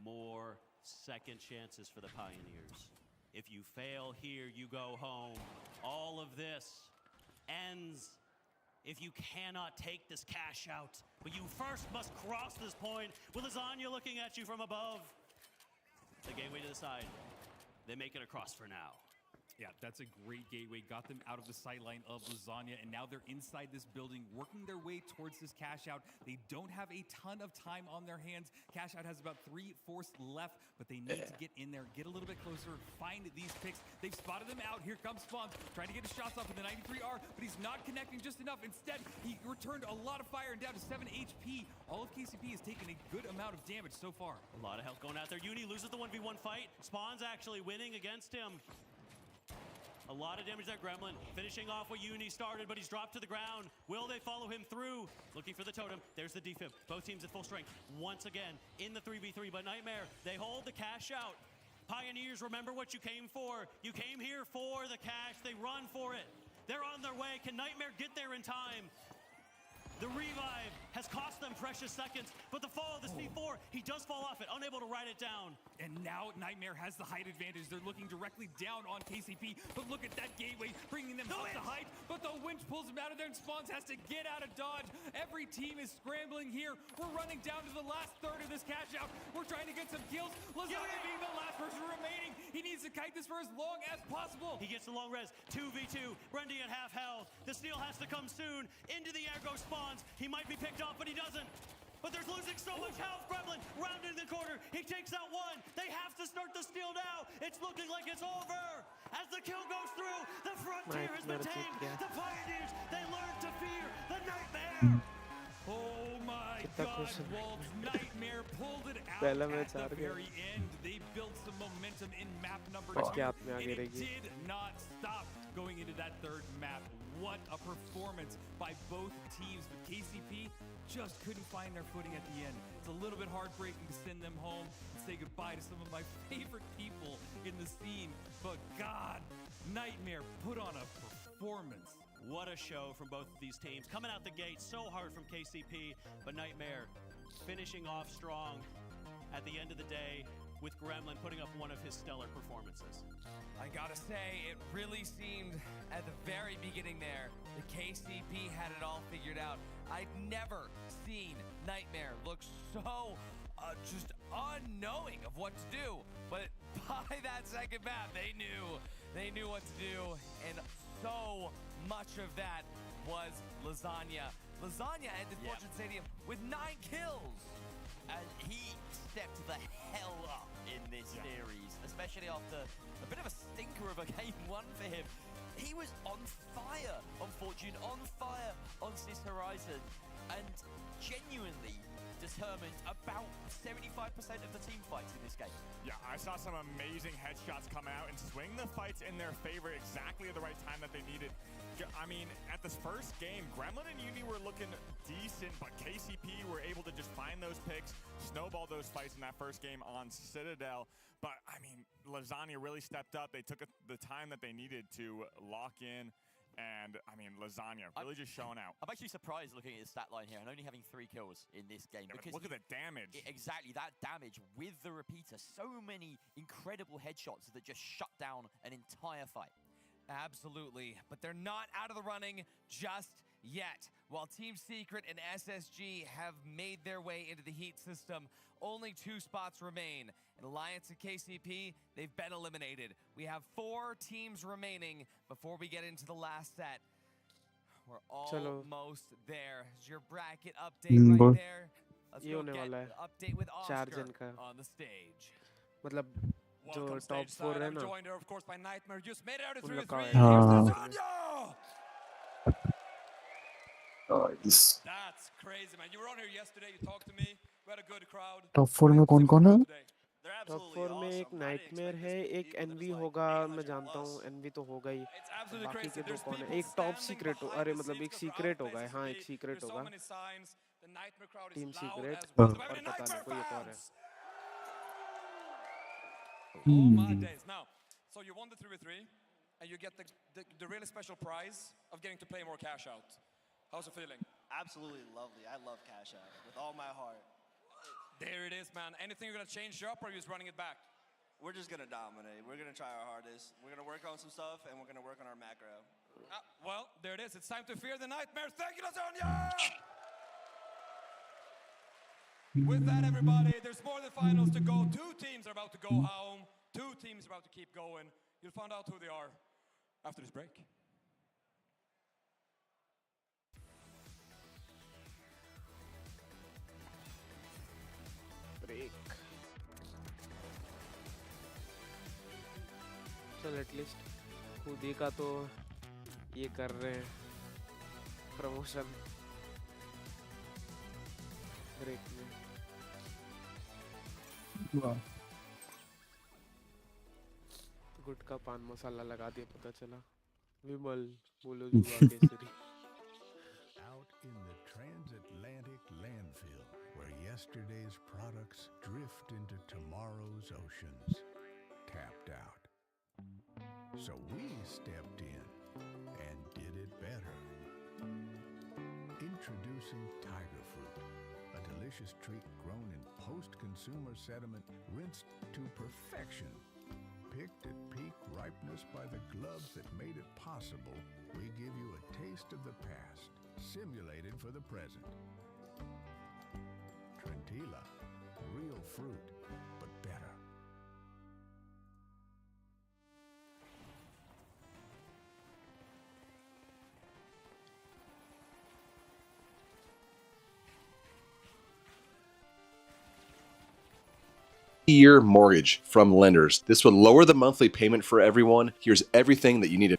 more second chances for the Pioneers. If you fail here, you go home. All of this ends if you cannot take this cash out. But you first must cross this point with Lasagna looking at you from above. The gateway to the side. They make it across for now. Yeah, that's a great gateway. Got them out of the sight line of Lasagna, and now they're inside this building, working their way towards this cash out. They don't have a ton of time on their hands. Cash out has about 3/4 left, but they need to get in there, get a little bit closer, find these picks. They've spotted them out. Here comes Spawns, trying to get his shots off with the 93R, but he's not connecting just enough. Instead, he returned a lot of fire and down to 7 HP. All of KCP has taken a good amount of damage so far. A lot of health going out there. Uni loses the 1v1 fight. Spawns actually winning against him. A lot of damage that Gremlin, finishing off what Uni started, but he's dropped to the ground. Will they follow him through? Looking for the totem. There's the defib. Both teams at full strength. Once again, in the 3v3, but Nightmare, they hold the cash out. Pioneers, remember what you came for. You came here for the cash. They run for it. They're on their way. Can Nightmare get there in time? The revive has cost them precious seconds, but the fall of the C4, he does fall off it, unable to ride it down. And now Nightmare has the height advantage. They're looking directly down on KCP, but look at that gateway, bringing them up to height, but the winch pulls him out of there, and Spawns has to get out of dodge. Every team is scrambling here. We're running down to the last third of this cash out. We're trying to get some kills. Lasagna being the last person remaining. He needs to kite this for as long as possible. He gets the long res, 2v2, Brendy at half health. The steal has to come soon. Into the air goes Spawns. He might be picked off, but he doesn't. But there's losing so much health. Gremlin rounded in the corner. He takes out 1. They have to start the steal now. It's looking like it's over. As the kill goes through, the frontier has been tamed. The Pioneers, they learn to fear the Nightmare. Oh my God, Wolves, Nightmare pulled it out at the very end. They built some momentum in map number 2, and it did not stop going into that 3rd map. What a performance by both teams, but KCP just couldn't find their footing at the end. It's a little bit heartbreaking to send them home and say goodbye to some of my favorite people in the scene, but God, Nightmare put on a performance. What a show from both of these teams. Coming out the gate so hard from KCP, but Nightmare finishing off strong at the end of the day with Gremlin putting up one of his stellar performances. I gotta say, it really seemed at the very beginning there that KCP had it all figured out. I'd never seen Nightmare look so just unknowing of what to do. But by that second map, they knew what to do, and so much of that was Lasagna. Lasagna ended Fortune Stadium with 9 kills. And he stepped the hell up in this series, especially after a bit of a stinker of a game one for him. He was on fire on Fortune, on fire on Sis Horizon, and genuinely determined about 75% of the team fights in this game. Yeah, I saw some amazing headshots come out and swing the fights in their favor exactly at the right time that they needed. I mean, at this first game, Gremlin and Uni were looking decent, but KCP were able to just find those picks, snowball those fights in that first game on Citadel. But, I mean, Lasagna really stepped up. They took the time that they needed to lock in. And, I mean, Lasagna really just showing out. I'm actually surprised looking at his stat line here and only having 3 kills in this game. Yeah, because look at the damage. Exactly, that damage with the repeater. So many incredible headshots that just shut down an entire fight. Absolutely, but they're not out of the running just yet. While Team Secret and SSG have made their way into the Heat system, only 2 spots remain. In Alliance and KCP, they've been eliminated. We have 4 teams remaining before we get into the last set. We're almost there. It's your bracket update right there. Let's go get an update with Oscar on the stage. मतलब जो top 4 है ना joined her, of course, by Nightmare. Just made it out of 3-3. Nice. That's crazy, man. You were on here yesterday. You talked to me. We had a good crowd. Top 4 में कौन-कौन है? Top 4 में एक nightmare है, एक N V होगा, मैं जानता हूँ एनवी तो होगा ही, बाकी के 2 कौन है? एक टॉप सीक्रेट हो, अरे मतलब एक सीक्रेट होगा, हाँ एक सीक्रेट होगा, टीम सीक्रेट, और पता नहीं कोई एक और है. Oh my days. Now, so you won the 3v3 and you get the really special prize of getting to play more cash out. How's it feeling? Absolutely lovely. I love cash out with all my heart. There it is, man. Anything you're going to change up, or are you just running it back? We're just going to dominate. We're going to try our hardest. We're going to work on some stuff, and we're going to work on our macro. Well, there it is. It's time to fear the nightmares. Thank you, Lasagna! With that, everybody, there's more than finals to go. 2 teams are about to go home. 2 teams are about to keep going. You'll find out who they are after this break. चल at least खुद ही का तो ये कर रहे हैं promotion break में. गुटका पान मसाला लगा दिया, पता चला. विमल बोलो जुआ Kesari. Out in the transatlantic landfill where yesterday's products drift into tomorrow's oceans, tapped out. So we stepped in and did it better. Introducing Tiger Fruit, a delicious treat grown in post-consumer sediment rinsed to perfection. Picked at peak ripeness by the gloves that made it possible, we give you a taste of the past, simulated for the present. Trentilla, real fruit, but better. Year mortgage from lenders. This would lower the monthly payment for everyone. Here's everything that you need to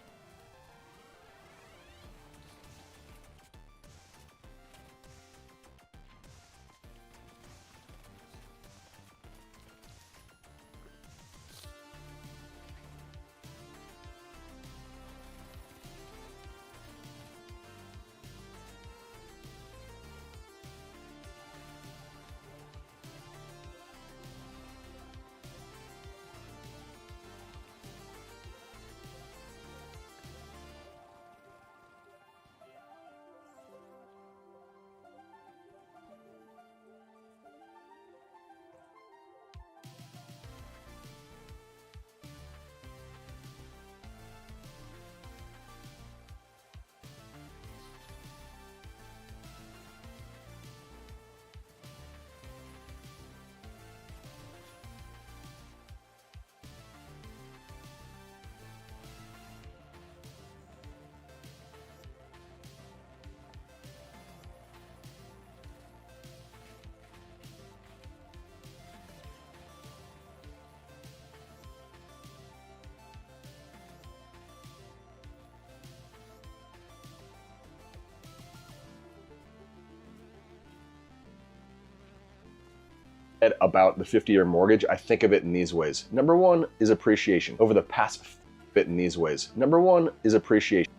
about the 50-year mortgage, I think of it in these ways. Number one is appreciation. Over the past bit in these ways. Number one is appreciation.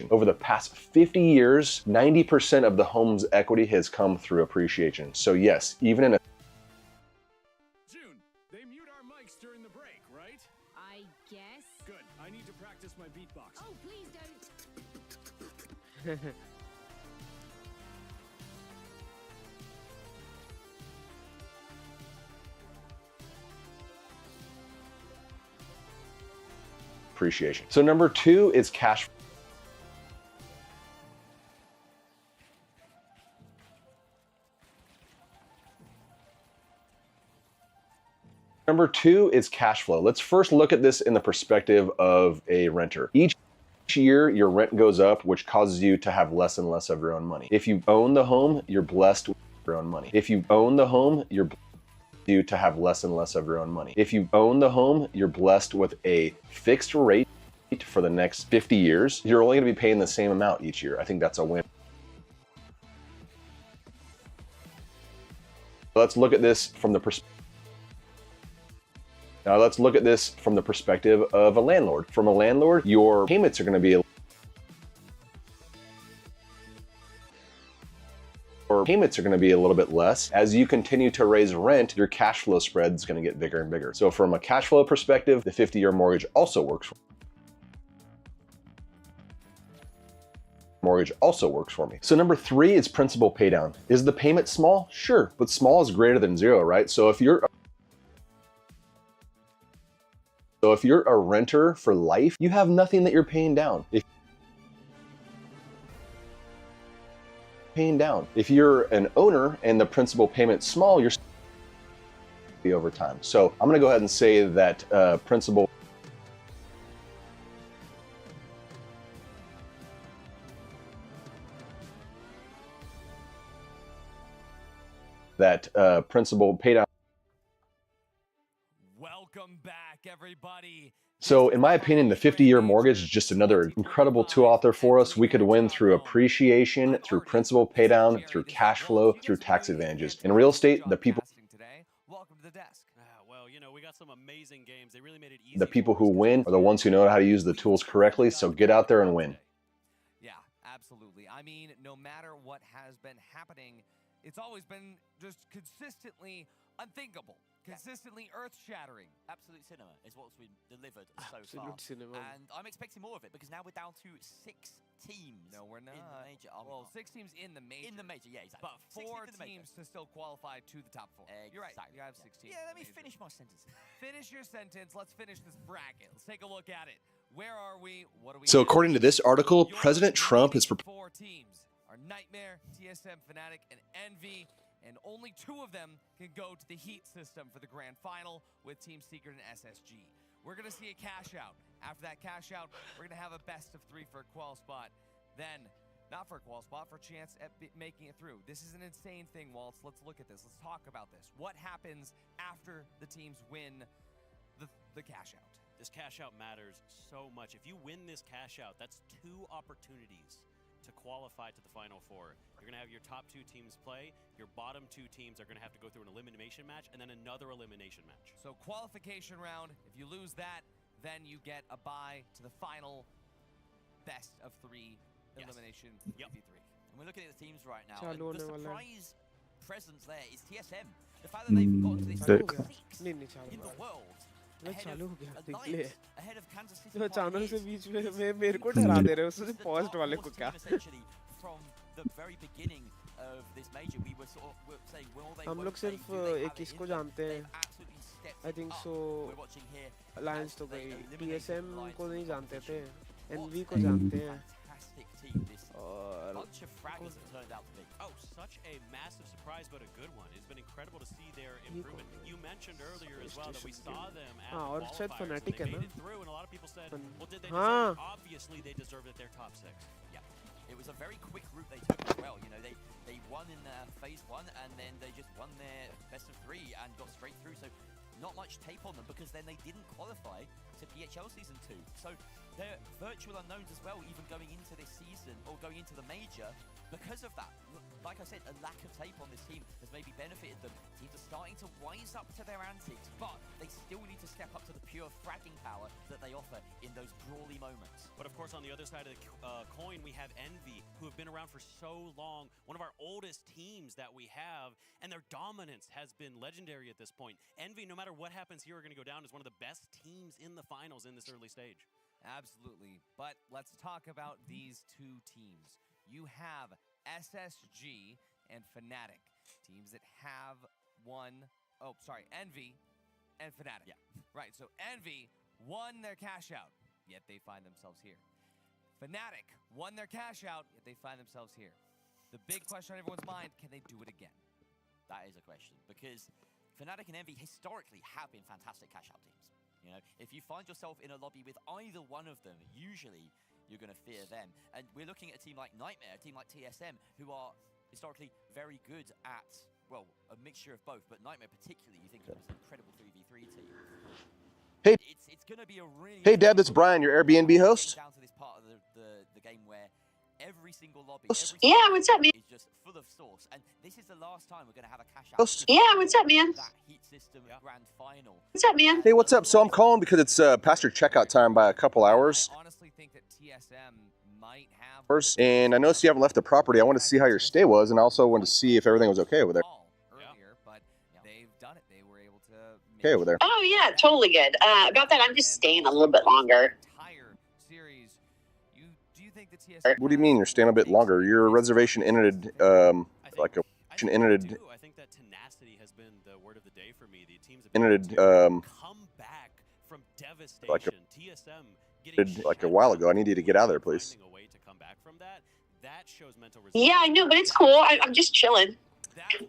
Over the past 50 years, 90% of the home's equity has come through appreciation. So yes, even in a June, they mute our mics during the break, right? I guess. Good. I need to practice my beatbox. Oh, please don't. appreciation. So number two is cash. Number two is cash flow. Let's first look at this in the perspective of a renter. Each year, your rent goes up, which causes you to have less and less of your own money. If you own the home, you're blessed with your own money. If you own the home, you're you to have less and less of your own money. If you own the home, you're blessed with a fixed rate for the next 50 years. You're only going to be paying the same amount each year. I think that's a win. Let's look at this from the perspective. Now let's look at this from the perspective of a landlord. From a landlord, your payments are going to be a little bit less. As you continue to raise rent, your cash flow spread is going to get bigger and bigger. So from a cash flow perspective, the 50-year mortgage also works for me. So number three is principal pay down. Is the payment small? Sure, but small is greater than zero, right? So if you're a renter for life, you have nothing that you're paying down. If you're an owner and the principal payment's small, you're over time. So I'm going to go ahead and say that principal pay down. Welcome back, everybody. So in my opinion, the 50-year mortgage is just another incredible tool out there for us. We could win through appreciation, through principal pay down, through cash flow, through tax advantages. In real estate, the people Welcome to the desk. Well, you know, we got some amazing games. They really made it easy. the people who win are the ones who know how to use the tools correctly. So get out there and win. Yeah, absolutely. I mean, no matter what has been happening, it's always been just consistently unthinkable. Consistently earth-shattering. Absolute cinema is what's been delivered so Absolute far. cinema. And I'm expecting more of it because now we're down to 6 teams. No, we're not. In the major. Well, 6 teams in the major. In the major, yeah, exactly. But 4 teams to still qualify to the top 4. You're right. You have 16. Yeah, let me finish my sentence. Finish your sentence. Let's finish this bracket. Let's take a look at it. Where are we? What do we So do? according to this article, President Trump is 4 teams are Nightmare, TSM Fnatic, and Envy. And only 2 of them can go to the Heat system for the grand final with Team Secret and SSG. We're going to see a cash out. After that cash out, we're going to have a best of 3 for a qual spot. Then, not for a qual spot, for a chance at making it through. This is an insane thing, Waltz. Let's look at this. Let's talk about this. What happens after the teams win the cash out? This cash out matters so much. If you win this cash out, that's 2 opportunities to qualify to the Final Four. You're going to have your top 2 teams play. Your bottom 2 teams are going to have to go through an elimination match and then another elimination match. So qualification round, if you lose that, then you get a bye to the final best of 3 elimination 3v3. And we're looking at the teams right now. Chalu And the hone wala hai. surprise presence there is TSM. The fact that they've got to this Chalu ho top gaya. 6 नहीं चालू in the हुआ। world. वो Ahead चालू of हो गया Alliance, display ahead of Kansas City जो channel से Pioneers. बीच में मेरे को डरा दे रहे हो उससे पॉस्ट वाले को क्या Essentially, from the very beginning of this major, we were sort of saying, will they? हम won't लोग they, सिर्फ do they have एक it इसको in them? जानते हैं They've absolutely stepped I think up. So We're watching here alliance as तो they गई eliminated TSM Alliance को in नहीं the जानते थे competition. एनवी को What जानते a हैं fantastic team this और bunch of fragments have turned out to be. Oh, such a massive surprise, but a good one. It's been incredible to see their improvement. You mentioned earlier as well that we saw them at हाँ और the शायद qualifiers, fanatic and है they ना made it through, and a lot of people said, well, did they हाँ deserve it? Obviously, they deserved it. They're top 6. Yeah. it was a very quick route they took as well. You know, they won in phase 1 and then they just won their best of 3 and got straight through. So not much tape on them because then they didn't qualify to PHL Season 2. So they're virtual unknowns as well, even going into this season or going into the major because of that. Like I said, a lack of tape on this team has maybe benefited them. Teams are starting to wise up to their antics, but they still need to step up to the pure fragging power that they offer in those brawly moments. But of course, on the other side of the coin, we have Envy, who have been around for so long, one of our oldest teams that we have, and their dominance has been legendary at this point. Envy, no matter what happens here, are going to go down as one of the best teams in the finals in this early stage. Absolutely. But let's talk about these two teams. You have SSG and Fnatic, teams that have Envy and Fnatic. Yeah. Right, so Envy won their cash out, yet they find themselves here. Fnatic won their cash out, yet they find themselves here. The big question on everyone's mind, can they do it again? That is a question, because Fnatic and Envy historically have been fantastic cash out teams. You know, if you find yourself in a lobby with either one of them, usually you're going to fear them. And we're looking at a team like Nightmare, a team like TSM, who are historically very good at, well, a mixture of both, but Nightmare particularly, you think of as an incredible 3v3 team. Hey, it's going to be a really... Hey, Deb, it's Brian, your Airbnb host. Down to this part of the game where every single lobby, yeah, what's up, man? is just full of sauce, and this is the last time we're going to have a cash out. Yeah, what's up, man? That Heat System Grand Final. What's up, man? Hey, what's up? So I'm calling because it's past your checkout time by a couple hours. I honestly think that TSM might have... And I noticed you haven't left the property. I wanted to see how your stay was, and I also wanted to see if everything was okay over there. Earlier, but they've done it. They were able to... Okay over there. Oh, yeah, totally good. About that, I'm just staying a little bit longer. Series, do you think the TSM... What do you mean you're staying a bit longer? Your reservation ended, like a... ended... I think that tenacity has been the word of the day for me. The teams have ended, come back from devastation. like a... TSM getting like a while ago. I need you to get out of there, please. a way to come back from that. That shows mental Yeah, I know, but it's cool. I'm just chilling.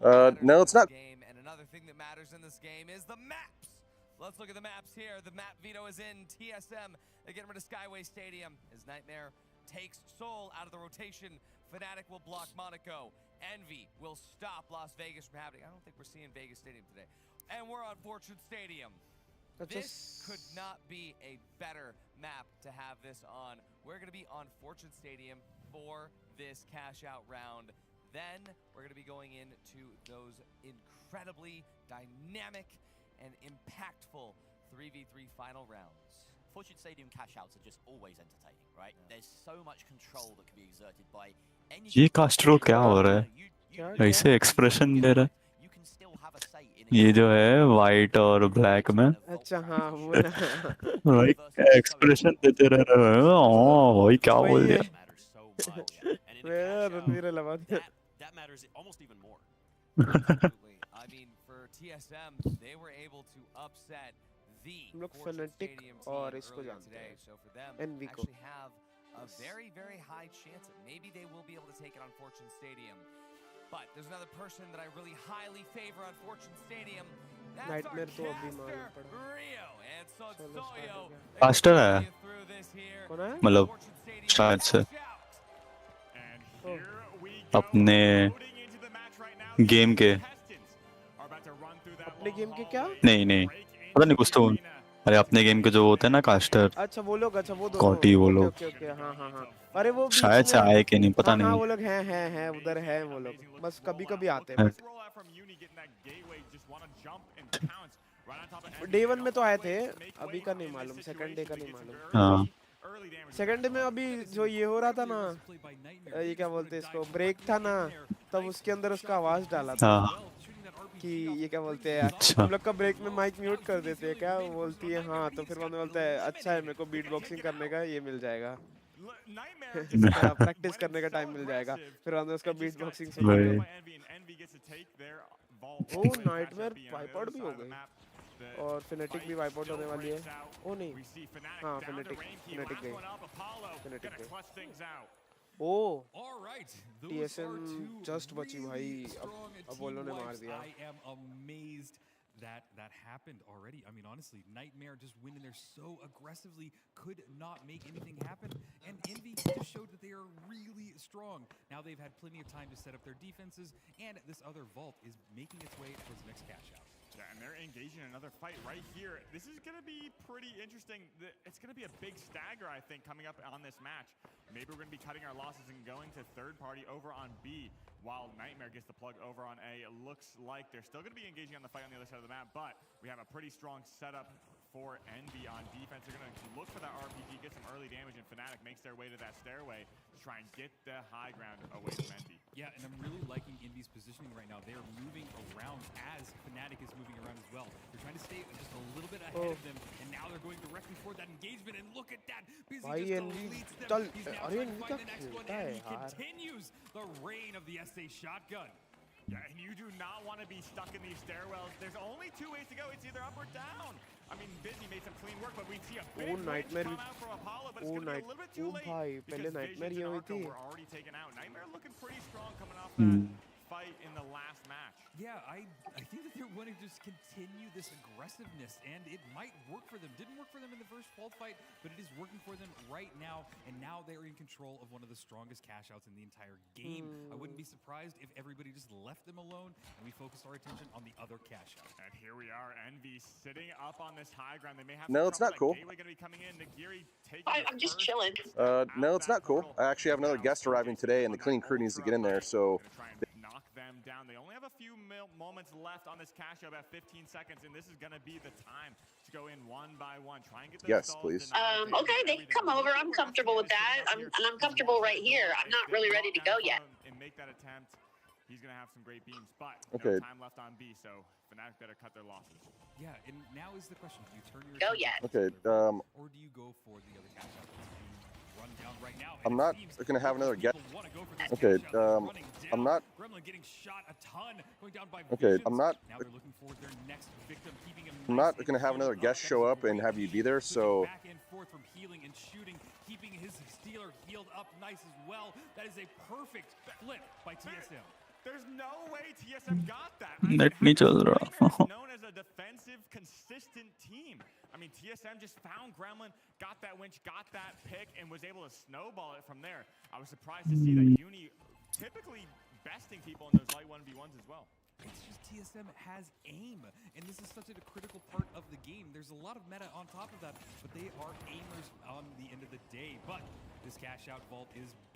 No, it's not. And another thing that matters in this game is the maps. Let's look at the maps here. The map veto is in. TSM, they get rid of Skyway Stadium as Nightmare takes Seoul out of the rotation. Fnatic will block Monaco. Envy will stop Las Vegas from happening. I don't think we're seeing Vegas Stadium today. And we're on Fortune Stadium. This could not be a better map to have this on. We're going to be on Fortune Stadium for this cash out round. Then we're going to be going into those incredibly dynamic and impactful 3v3 final rounds. Fortune Stadium cash outs are just always entertaining, right? There's so much control that can be exerted by any... ये कास्ट्रो क्या हो रहा है? ऐसे expression दे रहा है? ये जो है वाइट और ब्लैक में अच्छा हाँ वो ना भाई एक्सप्रेशन देते रह रहे हो भाई क्या बोल दिया that matters almost even more. I mean, for TSM, they were able to upset the Fortune Stadium team earlier today. So for them, actually have a very, very high chance that maybe they will be able to take it on Fortune Stadium. But there's another person that I really highly favor on Fortune Stadium. That's our caster, Rio. And so Soyo. Faster है मतलब शायद से अपने game के अपने game के क्या नहीं नहीं पता नहीं कुछ तो अरे अपने गेम के जो होते हैं ना कास्टर अच्छा वो लोग कॉटी वो लोग ओके हाँ हाँ हाँ अरे वो शायद से आए कि नहीं पता नहीं हाँ वो लोग हैं उधर हैं वो लोग बस कभी आते हैं डे 1 में तो आए थे अभी का नहीं मालूम सेकंड डे का नहीं मालूम हाँ सेकंड डे में अभी जो ये हो रहा था ना ये क्या बोलते हैं इसको ब्रेक था ना तब उसके अंदर उसका आवाज डाला था कि ये क्या बोलते हैं हम लोग का ब्रेक में माइक म्यूट कर देते हैं क्या बोलती है हाँ तो फिर मैंने बोलता है अच्छा है मेरे को बीट बॉक्सिंग करने का ये मिल जाएगा प्रैक्टिस करने का टाइम मिल जाएगा फिर हमने उसका बीट बॉक्सिंग सुना ओ नाइटमेयर वाइप आउट भी हो गई और फिनेटिक भी वाइप आउट होने वाली है ओ नहीं हाँ फिनेटिक गई ओ TSM जस्ट बची भाई अब बोलो ने मार दिया that happened already. I mean, honestly, Nightmare just went in there so aggressively, could not make anything happen. And Envy just showed that they are really strong. Now they've had plenty of time to set up their defenses, and this other vault is making its way towards the next cash out. Yeah, and they're engaging in another fight right here. This is going to be pretty interesting. It's going to be a big stagger, I think, coming up on this match. Maybe we're going to be cutting our losses and going to third party over on B, while Nightmare gets the plug over on A. It looks like they're still going to be engaging on the fight on the other side of the map, but we have a pretty strong setup for Envy on defense. They're going to look for that RPG, get some early damage, and Fnatic makes their way to that stairway to try and get the high ground away from Envy. Yeah, and I'm really liking Envy's positioning right now. They are moving around as Fnatic is moving around as well. They're trying to stay just a little bit ahead of them, and now they're going directly for that engagement. And look at that, Busy just deletes them. He's now trying to find the next one, and he continues the reign of the SA shotgun. Yeah, and you do not want to be stuck in these stairwells. There's only two ways to go. It's either up or down. I mean, Busy made some clean work, but we see a big Nightmare come out from Apollo, but it's going to be a little bit too late because Nightmare Visions and Arco were already taken out. Nightmare looking pretty strong coming off that fight in the last match. Yeah, I think that they're wanting to just continue this aggressiveness, and it might work for them. Didn't work for them in the first Vault fight, but it is working for them right now, and now they're in control of one of the strongest cash outs in the entire game. I wouldn't be surprised if everybody just left them alone and we focused our attention on the other cash out. And here we are, Envy sitting up on this high ground. They may have no, it's not cool. Gateway going to be coming in. Nagiri taking I'm just chilling. No, it's not cool. I actually have another guest arriving today, and the cleaning crew needs to get in there, so... knock them down. They only have a few moments left on this cash out, about 15 seconds, and this is going to be the time to go in one by one. Try and get those yes, please. Okay, they can come over. I'm comfortable with that. I'm comfortable right here. I'm not really ready to go yet. And make that attempt. He's going to have some great beams, but okay. No time left on B, so Fnatic better cut their losses. Yeah, and now is the question, do you turn your go yet? Okay, or do you go for the other cash out that's being run down right now? I'm not going to have another guess. Okay, I'm not... Gremlin getting shot a ton, going down by okay, Visions. I'm not... Now they're looking for their next victim, keeping him I'm not going to have another guest show up and have you be there, so... Back and forth from healing and shooting, keeping his stealer healed up nice as well. That is a perfect flip by TSM. There's no way TSM got that. Net नहीं चल रहा. Known as a defensive, consistent team. I mean, TSM just found Gremlin, got that winch, got that pick, and was able to snowball it from there. I was surprised to see that Uni typically besting people in those light 1v1s as well. It's just TSM has aim, and this is such a critical part of the game. There's a lot of meta on top of that, but they are aimers on the end of the day. But this cash out vault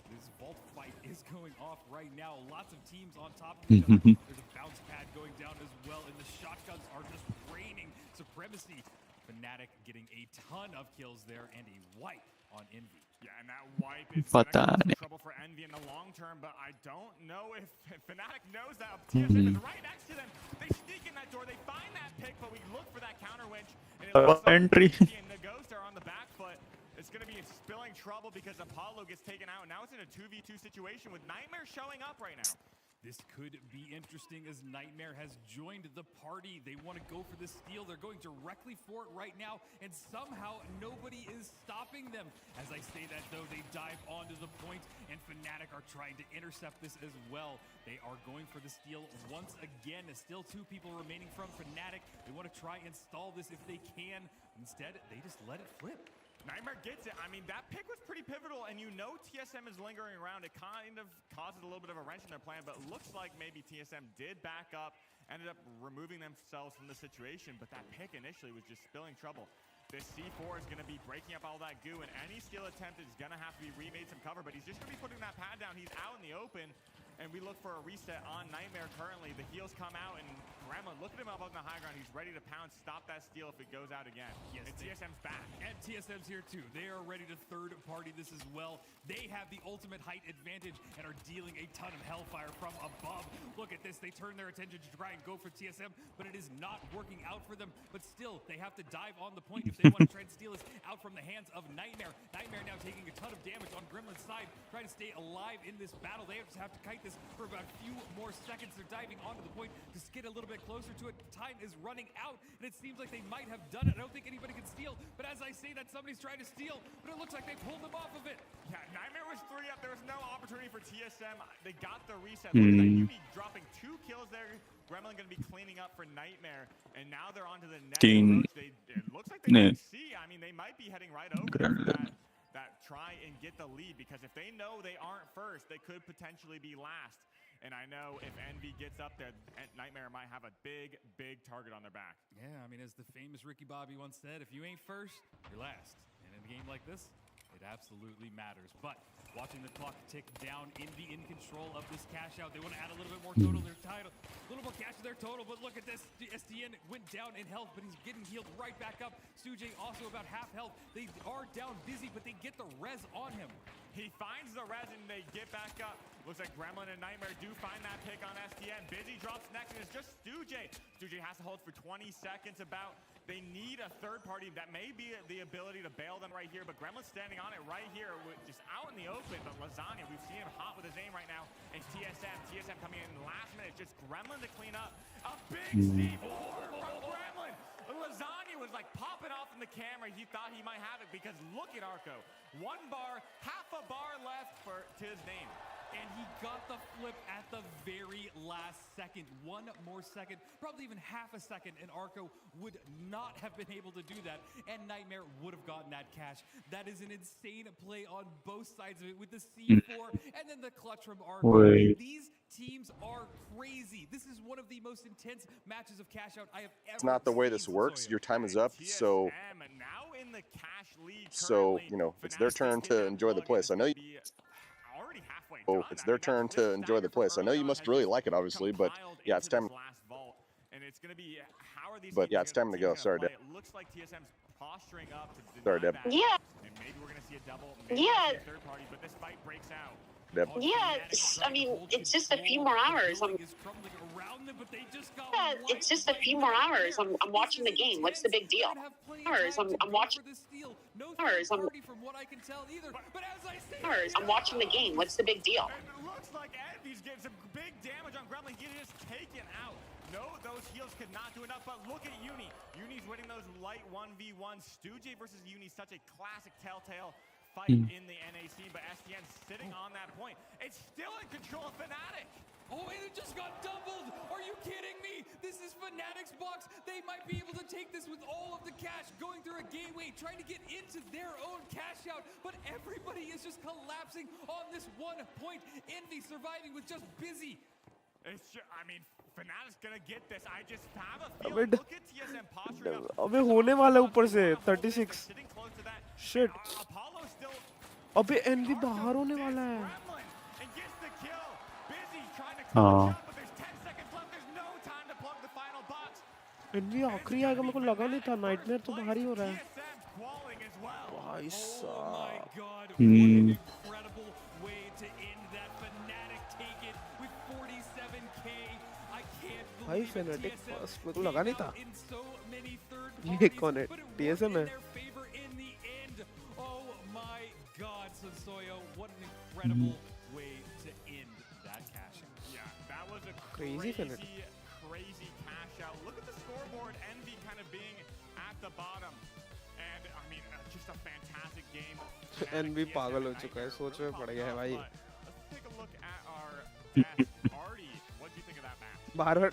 this vault fight is going off right now. Lots of teams on top of each other. There's a bounce pad going down as well, and the shotguns are just raining supremacy. Fnatic getting a ton of kills there and a wipe on Envy. Yeah, and that wipe is trouble for Envy in the long term, but I don't know if Fnatic knows that. TSM is right next to them. They sneak in that door, they find that pick, but we look for that counter winch. And it looks like entry. And the Ghost are on the back foot. It's going to be spilling trouble because Apollo gets taken out. Now it's in a 2v2 situation with Nightmare showing up right now. This could be interesting as Nightmare has joined the party. They want to go for the steal. They're going directly for it right now, and somehow nobody is stopping them. As I say that, though, they dive onto the point, and Fnatic are trying to intercept this as well. They are going for the steal once again. Still two people remaining from Fnatic. They want to try and stall this if they can. Instead, they just let it flip. Nightmare gets it. I mean, that pick was pretty pivotal, and you know TSM is lingering around. It kind of causes a little bit of a wrench in their plan, but it looks like maybe TSM did back up, ended up removing themselves from the situation, but that pick initially was just spilling trouble. This C4 is going to be breaking up all that goo, and any steal attempt is going to have to be remade some cover, but he's just going to be putting that pad down. He's out in the open, and we look for a reset on Nightmare currently. The heals come out, and Gremlin, look at him up on the high ground. He's ready to pounce, stop that steal if it goes out again. Yes, and TSM's back. And TSM's here too. They are ready to third party this as well. They have the ultimate height advantage and are dealing a ton of hellfire from above. Look at this. They turn their attention to try and go for TSM, but it is not working out for them. But still, they have to dive on the point if they want to try and steal this out from the hands of Nightmare. Nightmare now taking a ton of damage on Gremlin's side, trying to stay alive in this battle. They just have to kite this for about a few more seconds. They're diving onto the point to skid a little bit closer to it. Time is running out, and it seems like they might have done it. I don't think anybody can steal, but as I say that, somebody's trying to steal, but it looks like they pulled them off of it. Yeah, Nightmare was 3 up. There was no opportunity for TSM. They got the reset. Look at that. Yumi dropping 2 kills there. Gremlin going to be cleaning up for Nightmare, and now they're on to the next approach. It looks like they can see. I mean, they might be heading right over there for that try and get the lead, because if they know they aren't first, they could potentially be last. And I know if Envy gets up there, Nightmare might have a big, big target on their back. Yeah, I mean, as the famous Ricky Bobby once said, if you ain't first, you're last. And in a game like this, it absolutely matters. But watching the clock tick down, Envy in control of this cash out. They want to add a little bit more total to their title, a little more cash to their total. But look at this, STN went down in health, but he's getting healed right back up. Sujay also about half health. They are down busy, but they get the res on him. He finds the res and they get back up. Looks like Gremlin and Nightmare do find that pick on STN. Busy drops next, and it's just Stujay. Stujay has to hold for 20 seconds about. They need a third party that may be the ability to bail them right here, but Gremlin's standing on it right here, just out in the open. But Lasagna, we've seen him hot with his aim right now. And TSM coming in last minute, just Gremlin to clean up. A big C4 from Gremlin. Lasagna was like popping off in the camera. He thought he might have it, because look at Arco. 1 bar, half a bar left to his name. And he got the flip at the very last second. 1 more second, probably even half a second, and Arco would not have been able to do that, and Nightmare would have gotten that cash. That is an insane play on both sides of it, with the C4 and then the clutch from Arco. These teams are crazy. This is one of the most intense matches of cash out I have ever seen. It's not the way this works. Your time is up, so now in the cash lead you know, it's their turn to enjoy the place. I know already halfway done. It's their turn to enjoy the place. I know you must really like it, obviously, but yeah, it's time. And it's going to be, how are these But yeah, it's time to go. Sorry, Deb. It looks like TSM's posturing up to Sorry, Deb. Yeah. And maybe we're going to see a double, Yeah. third party, but this fight breaks out. Deb. Yeah, I mean, it's just a few more hours. It's just a few more hours. I'm watching the game. What's the big deal? I'm watching. I'm watching the game. What's the big deal? And it looks like Envy's getting some big damage on Gremlin. He is taken out. No, those heals could not do enough, but look at Uni. Uni's winning those light 1v1s. Stujay versus Uni, such a classic telltale fight in the NA scene, but STN sitting on that point. It's still in control of Fnatic. Oh, and it just got doubled! Are you kidding me? This is Fnatic's box. They might be able to take this with all of the cash, going through a gateway, trying to get into their own cash out, but everybody is just collapsing on this 1 point. Envy surviving with just Busy. It's just, I mean, Fnatic's gonna get this. I just have a feeling. Look at TSM posturing up. अबे होने वाला ऊपर से 36. Sitting close to that. Shit. Apollo still. अबे N V बाहर होने वाला है. And gets the kill. Busy trying to close up, but there's 10 seconds left. There's no time to plug the final box. NV आखिरी आएगा, मेरे को लगा नहीं था. नाइटमेयर तो बाहर ही हो रहा है. TSM qualling as well. भाई साहब. Oh my God, what an incredible way to end that. Fnatic take it with 47K. I can't भाई believe Fnatic TSM फर्स्ट मेरे को लगा नहीं था. in so many third ये parties, कौन है? but it worked TSM in है. their favor in the end. Oh my God, Sansoyo, what an incredible way to end that cash out. Yeah, that was a Crazy Fnatic. crazy cash out. Look at the scoreboard. Envy kind of being at the bottom. And, I mean, just a fantastic game. NV पागल हो चुका है. सोच में पड़ गया है भाई. Let's take a look at our best. Artie, what do you think of that match? बाहर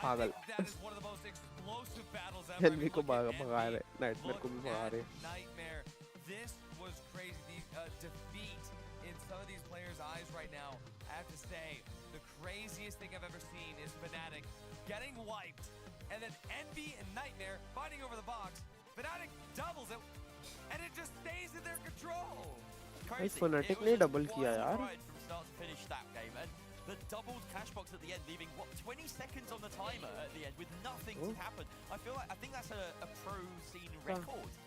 पागल. That is one of the most explosive battles ever. NV को भगा रहे. नाइटमेयर को भी भगा रहे. Nightmare. This was crazy. The defeat in some of these players' eyes right now. I have to say, the craziest thing I've ever seen is Fnatic getting wiped, and then Envy and Nightmare fighting over the box. Fnatic doubles it, and it just stays in their control. भाई Fnatic ने double किया यार. From start to finish that game, and the doubled cash box at the end, leaving what 20 seconds on the timer at the end with nothing to happen. I think that's a pro scene record.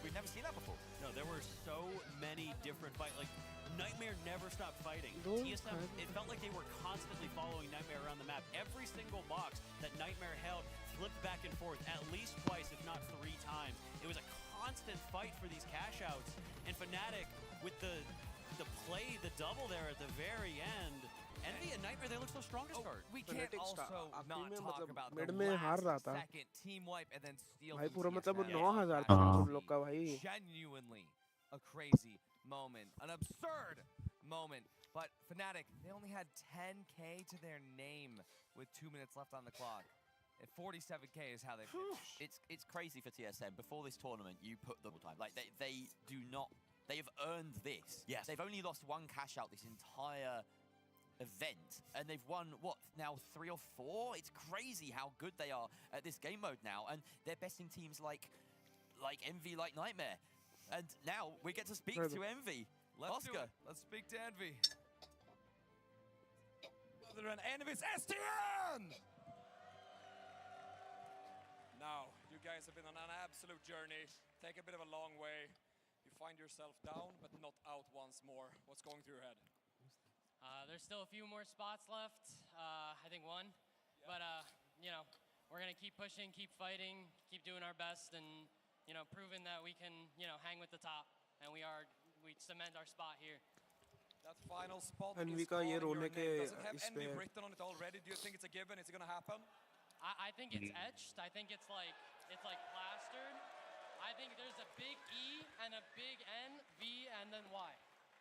We've never seen that before. No, there were so many different fights. Like, Nightmare never stopped fighting. TSM, it felt like they were constantly following Nightmare around the map. Every single box that Nightmare held flipped back and forth at least twice, if not 3 times. It was a constant fight for these cash outs. And Fnatic, with the play, the double there at the very end, Envy and Nightmare, they look so strong to start. We can't Fnatic also not में talk मतलब about mid the में हार रहा last था second team wipe and then steal भाई from पूरा मतलब TSM. 9,000 That's था हाँ। उन लोग का भाई genuinely a crazy moment, an absurd moment. But Fnatic, they only had 10K to their name with 2 minutes left on the clock. At 47K is how they finished. It's crazy for TSM. Before this tournament, you put the time. Like they do not. They have earned this. Yes. They've only lost one cash out this entire event, and they've won what now 3 or 4. It's crazy how good they are at this game mode now, and they're besting teams like Envy, like Nightmare. And now we get to speak to Envy. Oscar, let's speak to Envy. Other than Envy's STN! Now, you guys have been on an absolute journey. Take a bit of a long way. You find yourself down, but not out once more. What's going through your head? There's still a few more spots left. I think one. Yeah. But, you know, we're going to keep pushing, keep fighting, keep doing our best, and, you know, proving that we can, you know, hang with the top. And we cement our spot here. That final spot Envy is का ये calling your रोने name. के Does it have इस Envy पे written on it already? Do you think it's a given? Is it going to happen? I think it's etched. I think it's like plastered. I think there's a big E and a big N, V, and then Y.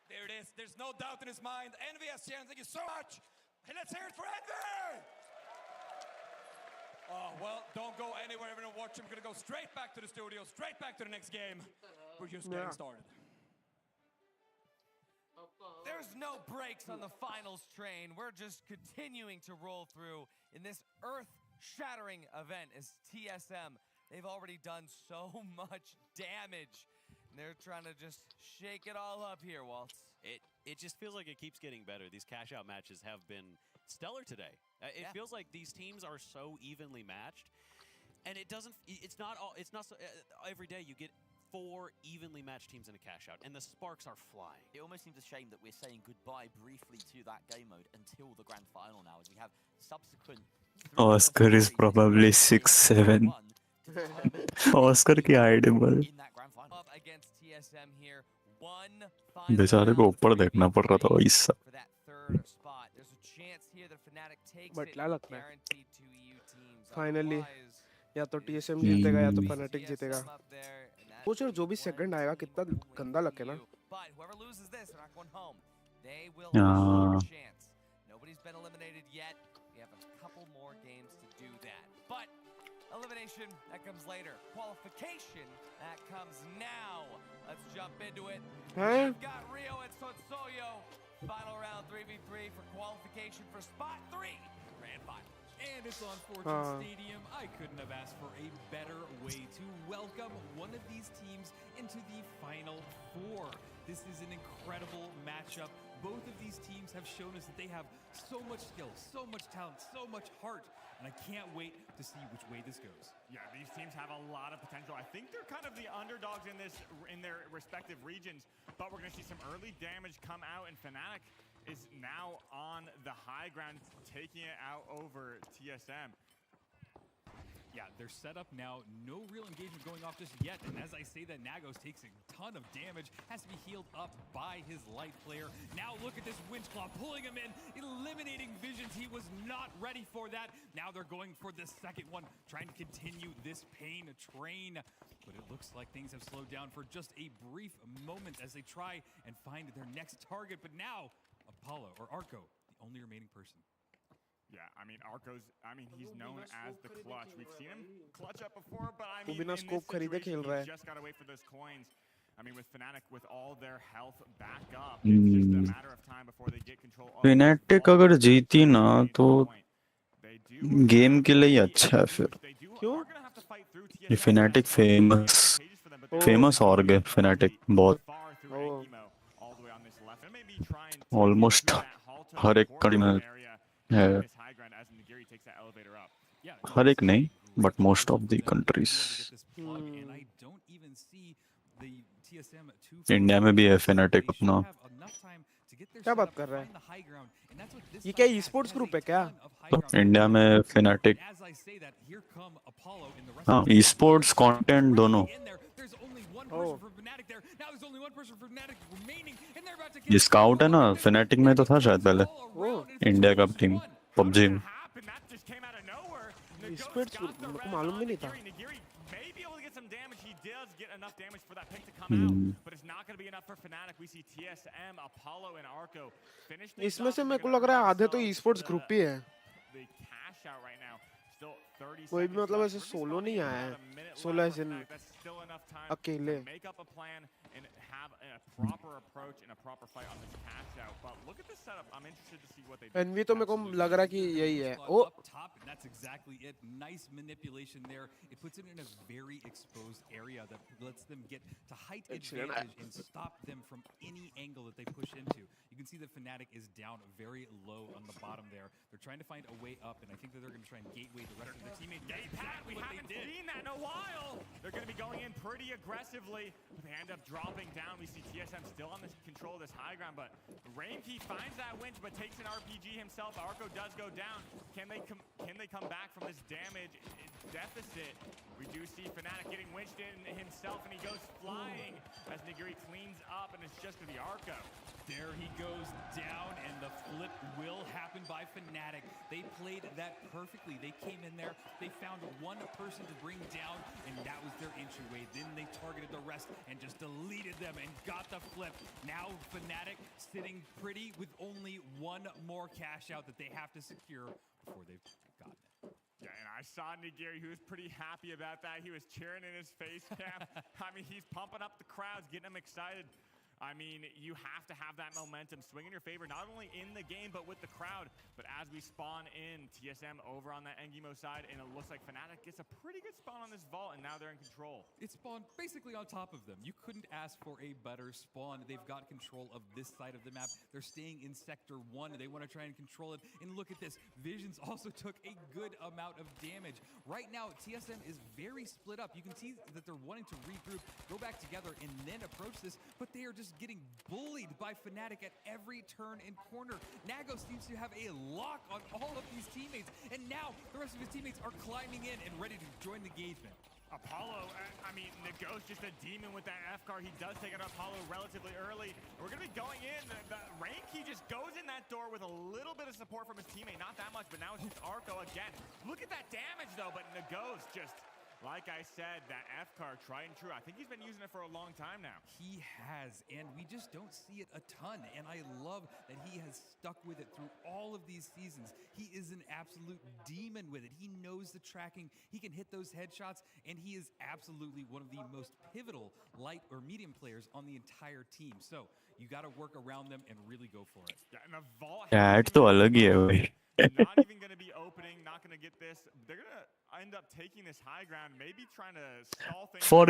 There it is. There's no doubt in his mind. Envy STN, thank you so much. Hey, let's hear it for Envy! Oh, well, don't go anywhere. Everyone watch him. We're going to go straight back to the studio, straight back to the next game. We're just getting started. There's no brakes on the finals train. We're just continuing to roll through in this earth-shattering event as TSM. They've already done so much damage. And they're trying to just shake it all up here, Waltz. It just feels like it keeps getting better. These cash out matches have been stellar today. It feels like these teams are so evenly matched, and it's not so, every day you get 4 evenly matched teams in a cash out, and the sparks are flying. It almost seems a shame that we're saying goodbye briefly to that game mode until the grand final now, as we have subsequent. Oscar is probably 6'7". Oscar की height है बल Up against TSM here. One बेचारे को ऊपर देखना पड़ रहा था इस for that third spot. There's a chance here that Fnatic takes But it. क्या लगता है Guaranteed to EU teams. Finally या तो TSM जीतेगा या तो Fnatic जीतेगा सोच जो भी सेकंड आएगा कितना गंदा लगे ना But whoever loses this, they're not going home. They will have a chance. Nobody's been eliminated yet. We have a couple more games to do that. But elimination, that comes later. Qualification, that comes now. Let's jump into it. We've got Rio and Sonsoyo. Final round 3v3 for qualification for spot 3. Grand final. And it's on Fortune Stadium. I couldn't have asked for a better way to welcome one of these teams into the Final Four. This is an incredible matchup. Both of these teams have shown us that they have so much skill, so much talent, so much heart. And I can't wait to see which way this goes. Yeah, these teams have a lot of potential. I think they're kind of the underdogs in their respective regions, but we're going to see some early damage come out, and Fnatic is now on the high ground, taking it out over TSM. Yeah, they're set up now. No real engagement going off just yet. And as I say that, Nagos takes a ton of damage. Has to be healed up by his light player. Now look at this winch claw, pulling him in, eliminating Visions. He was not ready for that. Now they're going for the second one, trying to continue this pain train. But it looks like things have slowed down for just a brief moment as they try and find their next target. But now, Apollo, or Arco, the only remaining person. Yeah, I mean, he's known as the clutch. We've seen him clutch up before, but I mean, in this situation, he's just got to wait for those coins. I mean, with Fnatic, with all their health back up, it's just a matter of time before they get control of Fnatic अगर जीती ना तो game के लिए अच्छा है फिर ये Fnatic फेमस ऑर्ग है Fnatic बहुत ऑलमोस्ट हर एक कड़ी में है हर एक नहीं but most of the countries India में भी है Fnatic अपना क्या बात कर रहा है ये क्या ई-स्पोर्ट्स ग्रुप है क्या इंडिया में Fnatic हाँ ई-स्पोर्ट्स कंटेंट दोनों person for Fnatic there. Now there's only one person for Fnatic remaining, and they're about to ये get स्काउट है ना Fnatic में तो था शायद पहले इंडिया कप टीम PUBG में स्पिट्स मेरे को मालूम भी नहीं था Maybe able to get some damage. He does get enough damage for that pick to come out, but it's not going to be enough for Fnatic. We see TSM, Apollo, and Arco finish things इसमें off. से मेरे को लग रहा है आधे तो esports group ही है The cash out right now. Still 30 कोई भी seconds मतलब left. ऐसे We're just सोलो नहीं talking आया about है a minute सोलो left ऐसे for Fnatic. That's still enough time to अकेले make up a plan and have a proper approach and a proper fight on this cash out. But look at this setup. I'm interested to see what they do. NV तो मेरे को लग रहा है कि यही है ओ Up top, and that's exactly it. Nice manipulation there. It puts it in a very exposed area that lets them get to height advantage and stop them from any angle that they push into. You can see that Fnatic is down very low on the bottom there. They're trying to find a way up, and I think that they're going to try and gateway the rest of their teammates. We haven't seen that in a while. They're going to be going in pretty aggressively, but they end up dropping down. We see TSM still on this control of this high ground, but Rainkey finds that winch, but takes an RPG himself. Arco does go down. Can they come back from this damage deficit? We do see Fnatic getting winched in himself, and he goes flying as Nigiri cleans up, and it's just to the Arco. There he goes down, and the flip will happen by Fnatic. They played that perfectly. They came in there, they found one person to bring down, and that was their entryway. Then they targeted the rest and just deleted them and got the flip. Now Fnatic sitting pretty with only one more cash out that they have to secure before they've gotten it. Yeah, and I saw Nigiri, who was pretty happy about that. He was cheering in his face cam. I mean, he's pumping up the crowds, getting them excited. I mean, you have to have that momentum swing in your favor, not only in the game, but with the crowd. But as we spawn in, TSM over on that Engimo side, and it looks like Fnatic gets a pretty good spawn on this vault, and now they're in control. It spawned basically on top of them. You couldn't ask for a better spawn. They've got control of this side of the map. They're staying in Sector 1. They want to try and control it. And look at this. Visions also took a good amount of damage. Right now, TSM is very split up. You can see that they're wanting to regroup, go back together, and then approach this, but they are just getting bullied by Fnatic at every turn and corner. Nago seems to have a lock on all of these teammates, and now the rest of his teammates are climbing in and ready to join the engagement. Apollo, I mean, Nago's just a demon with that F-car. He does take out Apollo relatively early. We're going to be going in. The Rainkey just goes in that door with a little bit of support from his teammate. Not that much, but now it's just Arco again. Look at that damage, though, but Nago's just... Like I said, that F-car, tried and true. I think he's been using it for a long time now. He has, and we just don't see it a ton. And I love that he has stuck with it through all of these seasons. He is an absolute demon with it. He knows the tracking. He can hit those headshots, and he is absolutely one of the most pivotal light or medium players on the entire team. So you got to work around them and really go for it. Yeah, and the vault chat तो अलग ही है भाई not even going to be opening, not going to get this. They're going to end up taking this high ground, maybe trying to stall things out,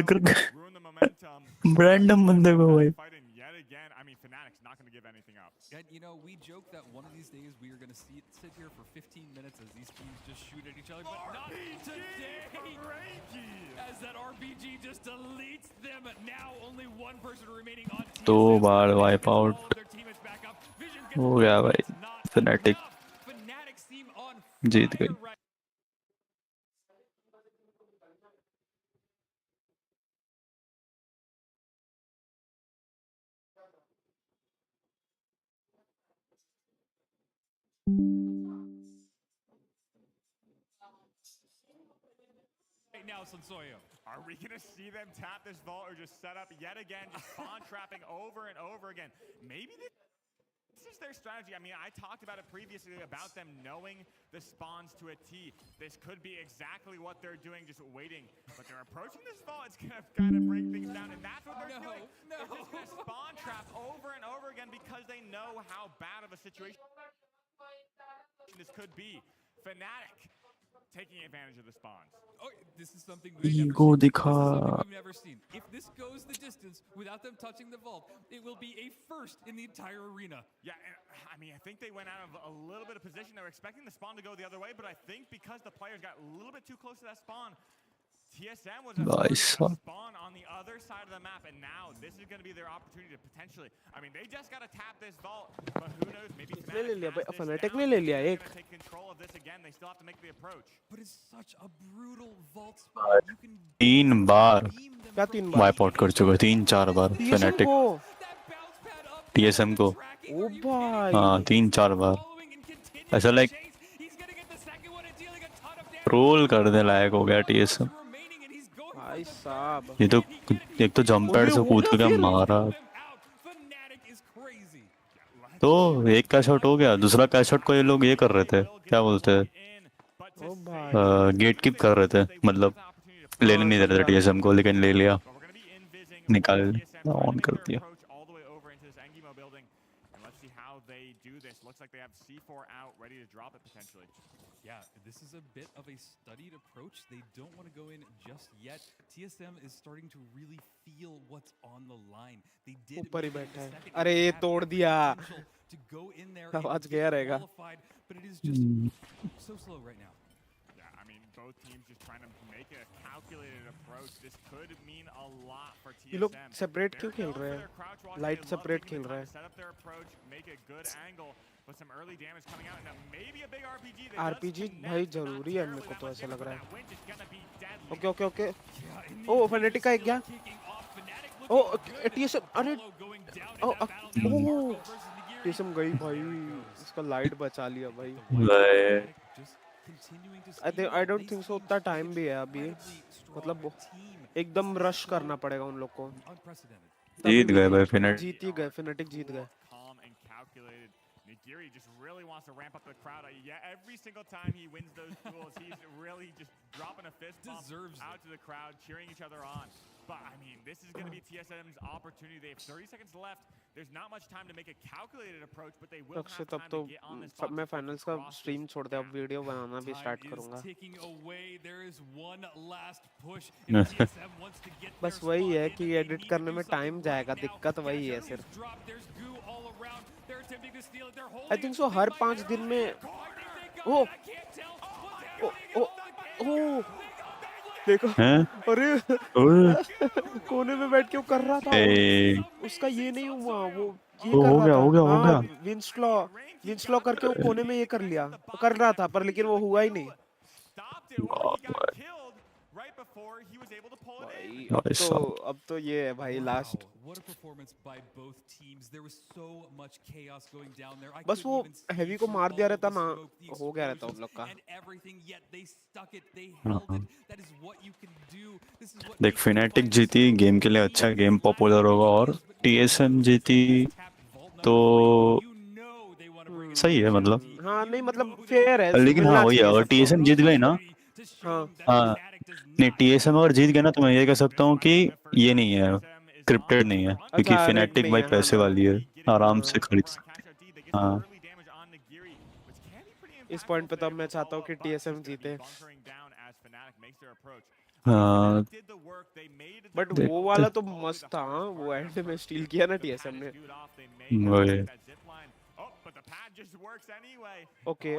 ruin the momentum. Random बंदे को भाई Fighting yet again. I mean, Fnatic's not going to give anything up. And, you know, we joke that one of these days we are going to sit here for 15 minutes as these teams just shoot at each other, but not today. As that RPG just deletes them. Now only one person remaining on team. दो बार wipe out हो गया भाई Fnatic जीत गई Right now, Sansoyo. Are we going to see them tap this vault or just set up yet again, just spawn trapping over and over again? Maybe this is their strategy. I mean, I talked about it previously about them knowing the spawns to a T. This could be exactly what they're doing, just waiting. But they're approaching this vault. It's going to kind of break things down, and that's what they're doing. They're just going to spawn trap over and over again because they know how bad of a situation this could be. Fnatic taking advantage of the spawns. Oh, this is something we've ego दिखा never seen. If this goes the distance without them touching the vault, it will be a first in the entire arena. Yeah, and I mean, I think they went out of a little bit of position. They were expecting the spawn to go the other way, but I think because the players got a little bit too close to that spawn, TSM was a spawn on the other side of the map, and now this is going to be their opportunity to potentially. I mean, they just got to tap this vault, but who knows? Maybe Fnatic ने ले लिया एक. Take control of this again. They still have to make the approach. But it's such a brutal vault spot. You can तीन बार beam them क्या 3 बार wipe out कर चुका है 3-4 बार TSM phonetic को TSM को। ओ भाई हाँ 3-4 बार ऐसा लाइक रोल करने लायक हो गया TSM। भाई साहब ये तो एक तो जंप पैड अरे से हो कूद गया के फिर मारा तो एक कैश आउट हो गया। दूसरा कैश आउट को ये लोग ये कर रहे थे क्या बोलते हैं ओ भाई गेट कीप कर रहे थे मतलब लेने हाँ नहीं दे रहे थे समझा TSM को लेकिन ले लिया निकाल ऑन कर दिया। Yeah, this is a bit of a studied approach. They don't want to go in just yet. TSM is starting to really feel what's on the line. They did ऊपर ही make it बैठा the है second अरे ये half तोड़ have the दिया potential to go in there and आवाज get गया रहेगा qualified, but it is just so slow right now. Yeah, I mean, both teams just trying to make a calculated approach. This could mean a lot for TSM. ये लोग separate क्यों खेल रहे हैं light separate खेल रहा है Set up their approach, make a good angle, but some early damage coming out, and maybe a big RPG. RPG भाई जरूरी है मेरे को तो ऐसा लग रहा है ओके ओके ओके ओ फेनेटिक का एक गया ओ TSM अरे ओ TSM गई भाई इसका लाइट बचा लिया भाई I don't think so उतना टाइम भी है अभी मतलब एकदम रश करना पड़ेगा उन लोग को जीत गए भाई फेनेटिक जीत ही गए फेनेटिक जीत गए Nigiri just really wants to ramp up the crowd. Yeah, every single time he wins those duels, he's really just dropping a fist bump out to the crowd, cheering each other on. But I mean, this is going to be TSM's opportunity. They have 30 seconds left. There's not much time to make a calculated approach, but they will have Akshay time तब तो to get on this. मैं finals का stream छोड़ दे अब video बनाना भी start करूंगा बस वही है कि एडिट करने में टाइम जाएगा दिक्कत वही है सिर्फ आई थिंक सो हर 5 दिन में ओ ओ ओ ओ देखो अरे कोने में बैठ के वो कर रहा था उसका ये नहीं हुआ वो ये कर रहा था हो गया विंस्लॉ करके वो कोने में ये कर लिया वो कर रहा था पर लेकिन वो हुआ ही नहीं अब तो ये है भाई लास्ट बस वो हेवी को मार दिया रहता ना हो गया रहता उन लोग का देख फेनेटिक जीती गेम के लिए अच्छा गेम पॉपुलर होगा और TSM जीती तो सही है मतलब हाँ नहीं मतलब फेयर है लेकिन हाँ वही है अगर TSM जीत गए ना हाँ नहीं TSM अगर जीत गए ना तो मैं ये कह सकता हूँ कि ये नहीं है क्रिप्टेड नहीं है क्योंकि फेनेटिक भाई पैसे वाली है आराम से खरीद सकते हाँ इस पॉइंट पे तो मैं चाहता हूँ कि TSM जीते हाँ बट वो वाला तो मस्त था वो एंड में स्टील किया ना TSM ने वही ओके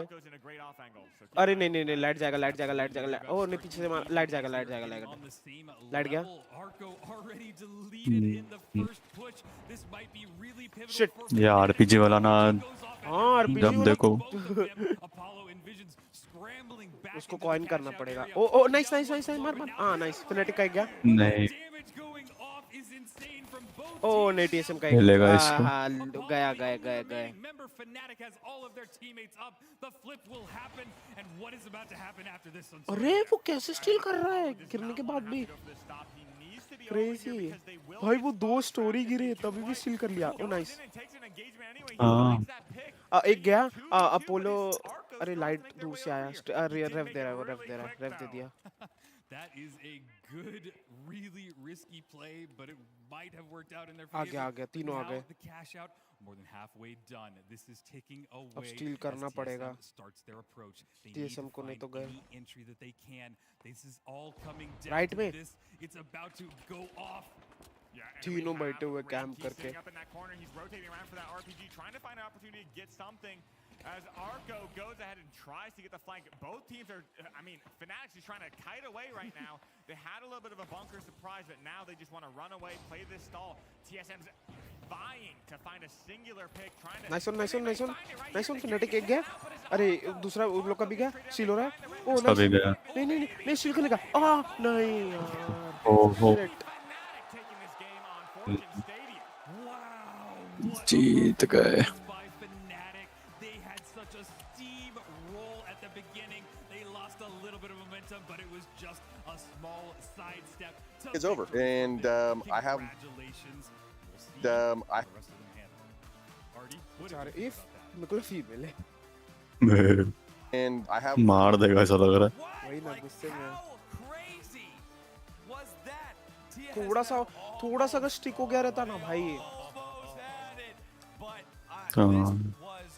अरे नहीं नहीं नहीं लाइट जाएगा ओ नहीं पीछे से लाइट जाएगा लाइट गया शिट ये RPG वाला ना हाँ RPG जब देखो उसको कॉइन करना पड़ेगा ओ नाइस मार हाँ नाइस फेनेटिक का गया नहीं ओ नहीं TSM का लेगा इसको हाँ गए अरे वो कैसे स्टील कर रहा है गिरने के बाद भी क्रेजी भाई वो 2 स्टोरी गिरे तभी भी स्टील कर लिया ओ नाइस एक गया अपोलो अरे लाइट दूर से आया रेव दे दिया That is a good, really risky play, but it might have worked out in their favor. आ गया तीनों आ गए. The cash out, more than halfway done. This is taking away. अब स्टील करना पड़ेगा. Starts their approach. TSM को नहीं तो गए. Entry that they can. This is all coming down. Right में. It's about to go off. तीनों बैठे हुए कैंप करके. As Arco goes ahead and tries to get the flank. Both teams are, I mean, Fanatics is trying to kite away right now. They had a little bit of a bunker surprise, but now they just want to run away, play this stall. TSM's vying to find a singular pick, trying to... Nice one, Fnatic एक गया. अरे दूसरा उन लोग का भी गया. Seal हो रहा है. अभी गया. नहीं सील करने का. नहीं यार. जीत गए. They had such a steam roll at the beginning. They lost a little bit of momentum, but it was just a small sidestep. It's over, and I have. Congratulations. I. If मतलब female है. And I have. मार देगा ऐसा लग रहा है. वही ना गुस्से में. Crazy was that? थोड़ा सा अगर स्टिक हो गया रहता ना भाई. Was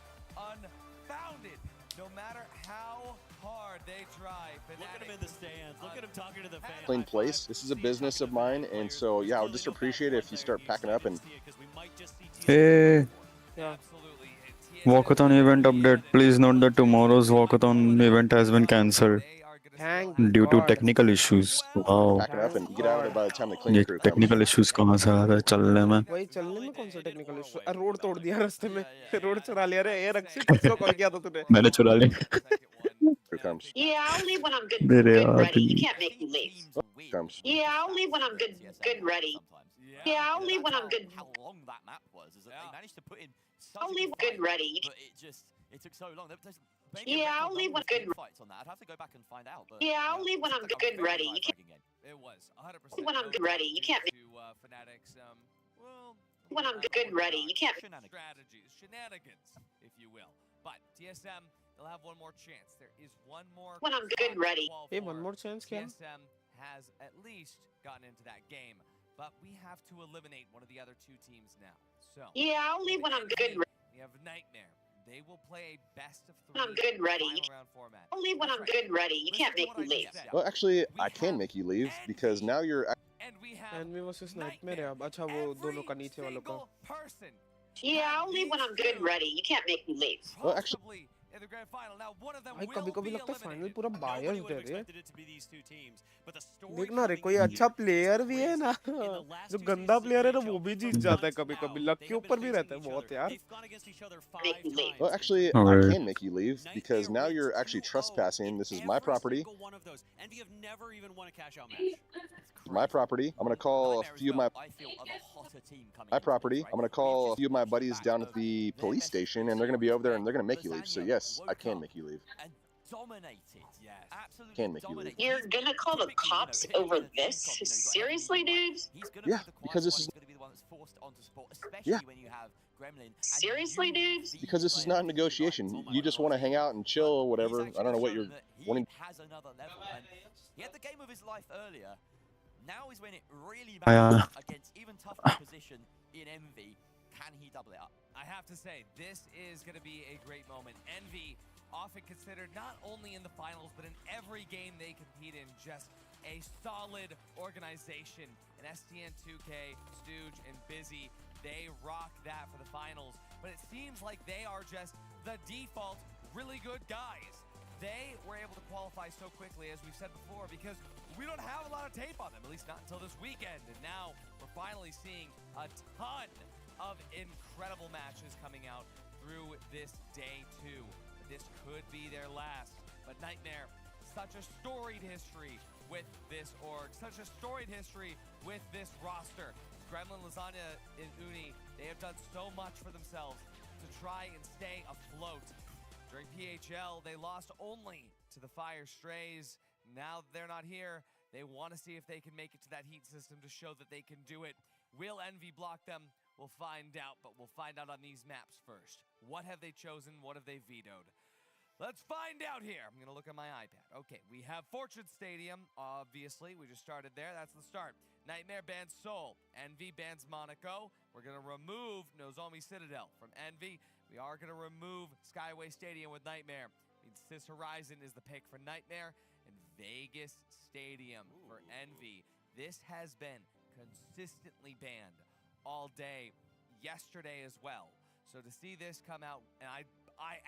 unfounded. No matter how hard they try. Look at him in the stands. Look at him talking to the fans. Clean place. This is a business of mine, and so yeah, I would just appreciate it if you start packing up and. Hey. Yeah. Walkathon event update. Please note that tomorrow's walkathon event has been cancelled due to technical issues. Wow. Packing up and get out of there by the time the clean ये crew comes. technical issues कहाँ से आ रहा है चलने में? वही चलने में कौन सा टेक्निकल इशू? रोड तोड़ दिया रास्ते में. रोड चुरा लिया रे. यार अक्षय किसको कॉल किया था तूने? मैंने चुरा लिया. Here comes. Yeah, I'll leave when I'm good ready. You can't make me leave. Comes. Yeah, I'll leave when I'm good ready. Yeah, I'll leave when I'm good. How long that map was is that they managed to put in such I'll a leave good good ready. but it took so long. There's maybe Yeah, a record I'll leave number when of good. fights on that. I'd have to go back and find out. But Yeah, I'll leave when I'm good ready. You can't. It was 100%. When I'm good ready, you can't. To Fanatics, well, When I'm good ready, you can't. strategies, shenanigans, if you will. But TSM, they'll have one more chance. There is one more. When I'm good ready. Hey, one more chance क्या? TSM has at least gotten into that game, but we have to eliminate one of the other two teams now. So. Yeah, I'll leave when I'm good ready. We have Nightmare. They will play a best of 3 When I'm good ready. final round format. I'll leave when I'm good ready. You can't make me leave. Well, actually, I can make you leave because now you're. Envy versus Nightmare है अब. अच्छा वो दोनों का नीचे वालों का. Yeah, I'll leave when I'm good ready. You can't make me leave. Well, actually. In the grand final, now one of them भाई will कभी-कभी be लगता है फाइनल eliminated. पूरा बायस्ड है रे. Expected it to be these two teams, but the story देखना रे कोई अच्छा प्लेयर भी है ना. जो गंदा प्लेयर है ना वो भी जीत जाता है कभी-कभी. लक के ऊपर भी रहता है बहुत यार. Well, actually, I can make you leave because now you're actually trespassing. This is my property. Envy have never even won a cash out match. My property. I'm gonna call a few of my property. I'm gonna call a few of my buddies down at the police station, and they're gonna be over there, and they're gonna make you leave. So yes, I can make you leave. Dominated. Absolutely. Can make you leave. You're gonna call the cops over this? Seriously, dude? Yeah, because this is. Yeah. Seriously, dude? Because this is not a negotiation. You just want to hang out and chill or whatever. I don't know what you're wanting. Has another level, and he had the game of his life earlier. Now is when it really matters against even tough opposition in Envy. Can he double it up? I have to say, this is going to be a great moment. Envy, often considered not only in the finals, but in every game they compete in, just a solid organization. And STN 2K, Stooge, and Busy, they rock that for the finals. But it seems like they are just the default really good guys. They were able to qualify so quickly, as we've said before, because we don't have a lot of tape on them, at least not until this weekend. And now we're finally seeing a ton of incredible matches coming out through this day 2. This could be their last. But Nightmare, such a storied history with this org, such a storied history with this roster. Gremlin, Lasagna, and Uni, they have done so much for themselves to try and stay afloat. During PHL, they lost only to the Fire Strays. Now they're not here. They want to see if they can make it to that heat system to show that they can do it. Will Envy block them? We'll find out, but we'll find out on these maps first. What have they chosen? What have they vetoed? Let's find out here. I'm going to look at my iPad. Okay, we have Fortune Stadium, obviously. We just started there. That's the start. Nightmare bans Seoul. Envy bans Monaco. We're going to remove Nozomi Citadel from Envy. We are going to remove Skyway Stadium with Nightmare. Sis Horizon is the pick for Nightmare. And Vegas Stadium for Envy. This has been consistently banned all day, yesterday as well. So to see this come out, and I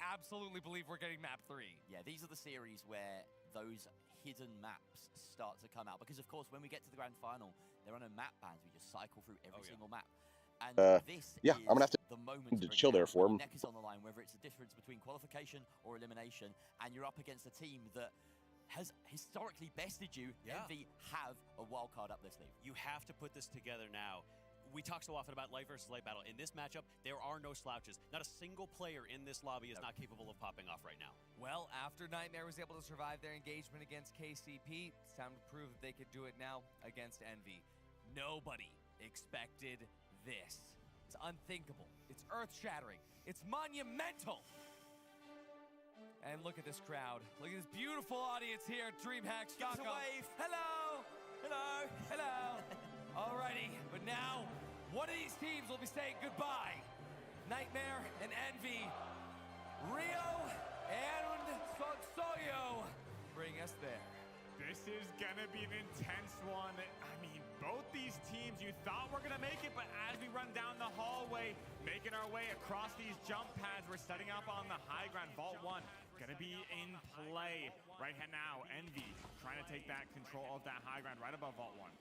absolutely believe we're getting map 3. Yeah, these are the series where those hidden maps start to come out. Because, of course, when we get to the grand final, there are no map bans. We just cycle through every single map. And this yeah, I'm gonna have the moment to chill there for him. Neck is on the line, whether it's a difference between qualification or elimination, and you're up against a team that has historically bested you. Envy have a wild card up their sleeve. You have to put this together now. we talk so often about life versus life battle. In this matchup, there are no slouches. Not a single player in this lobby is not capable of popping off right now. Well, after Nightmare was able to survive their engagement against KCP, it's time to prove that they could do it now against Envy. Nobody expected this. It's unthinkable. It's earth-shattering. It's monumental. And look at this crowd. Look at this beautiful audience here at DreamHack Stockholm. wave. Hello. Hello. Hello. Alrighty, but now one of these teams will be saying goodbye. Nightmare and Envy. Rio and Soyo bring us there. This is gonna be an intense one. I mean, both these teams you thought were gonna make it, but as we run down the hallway, making our way across these jump pads, we're setting up on the high ground. Vault 1 gonna be in play right now. Envy trying to take that control of that high ground right above Vault 1.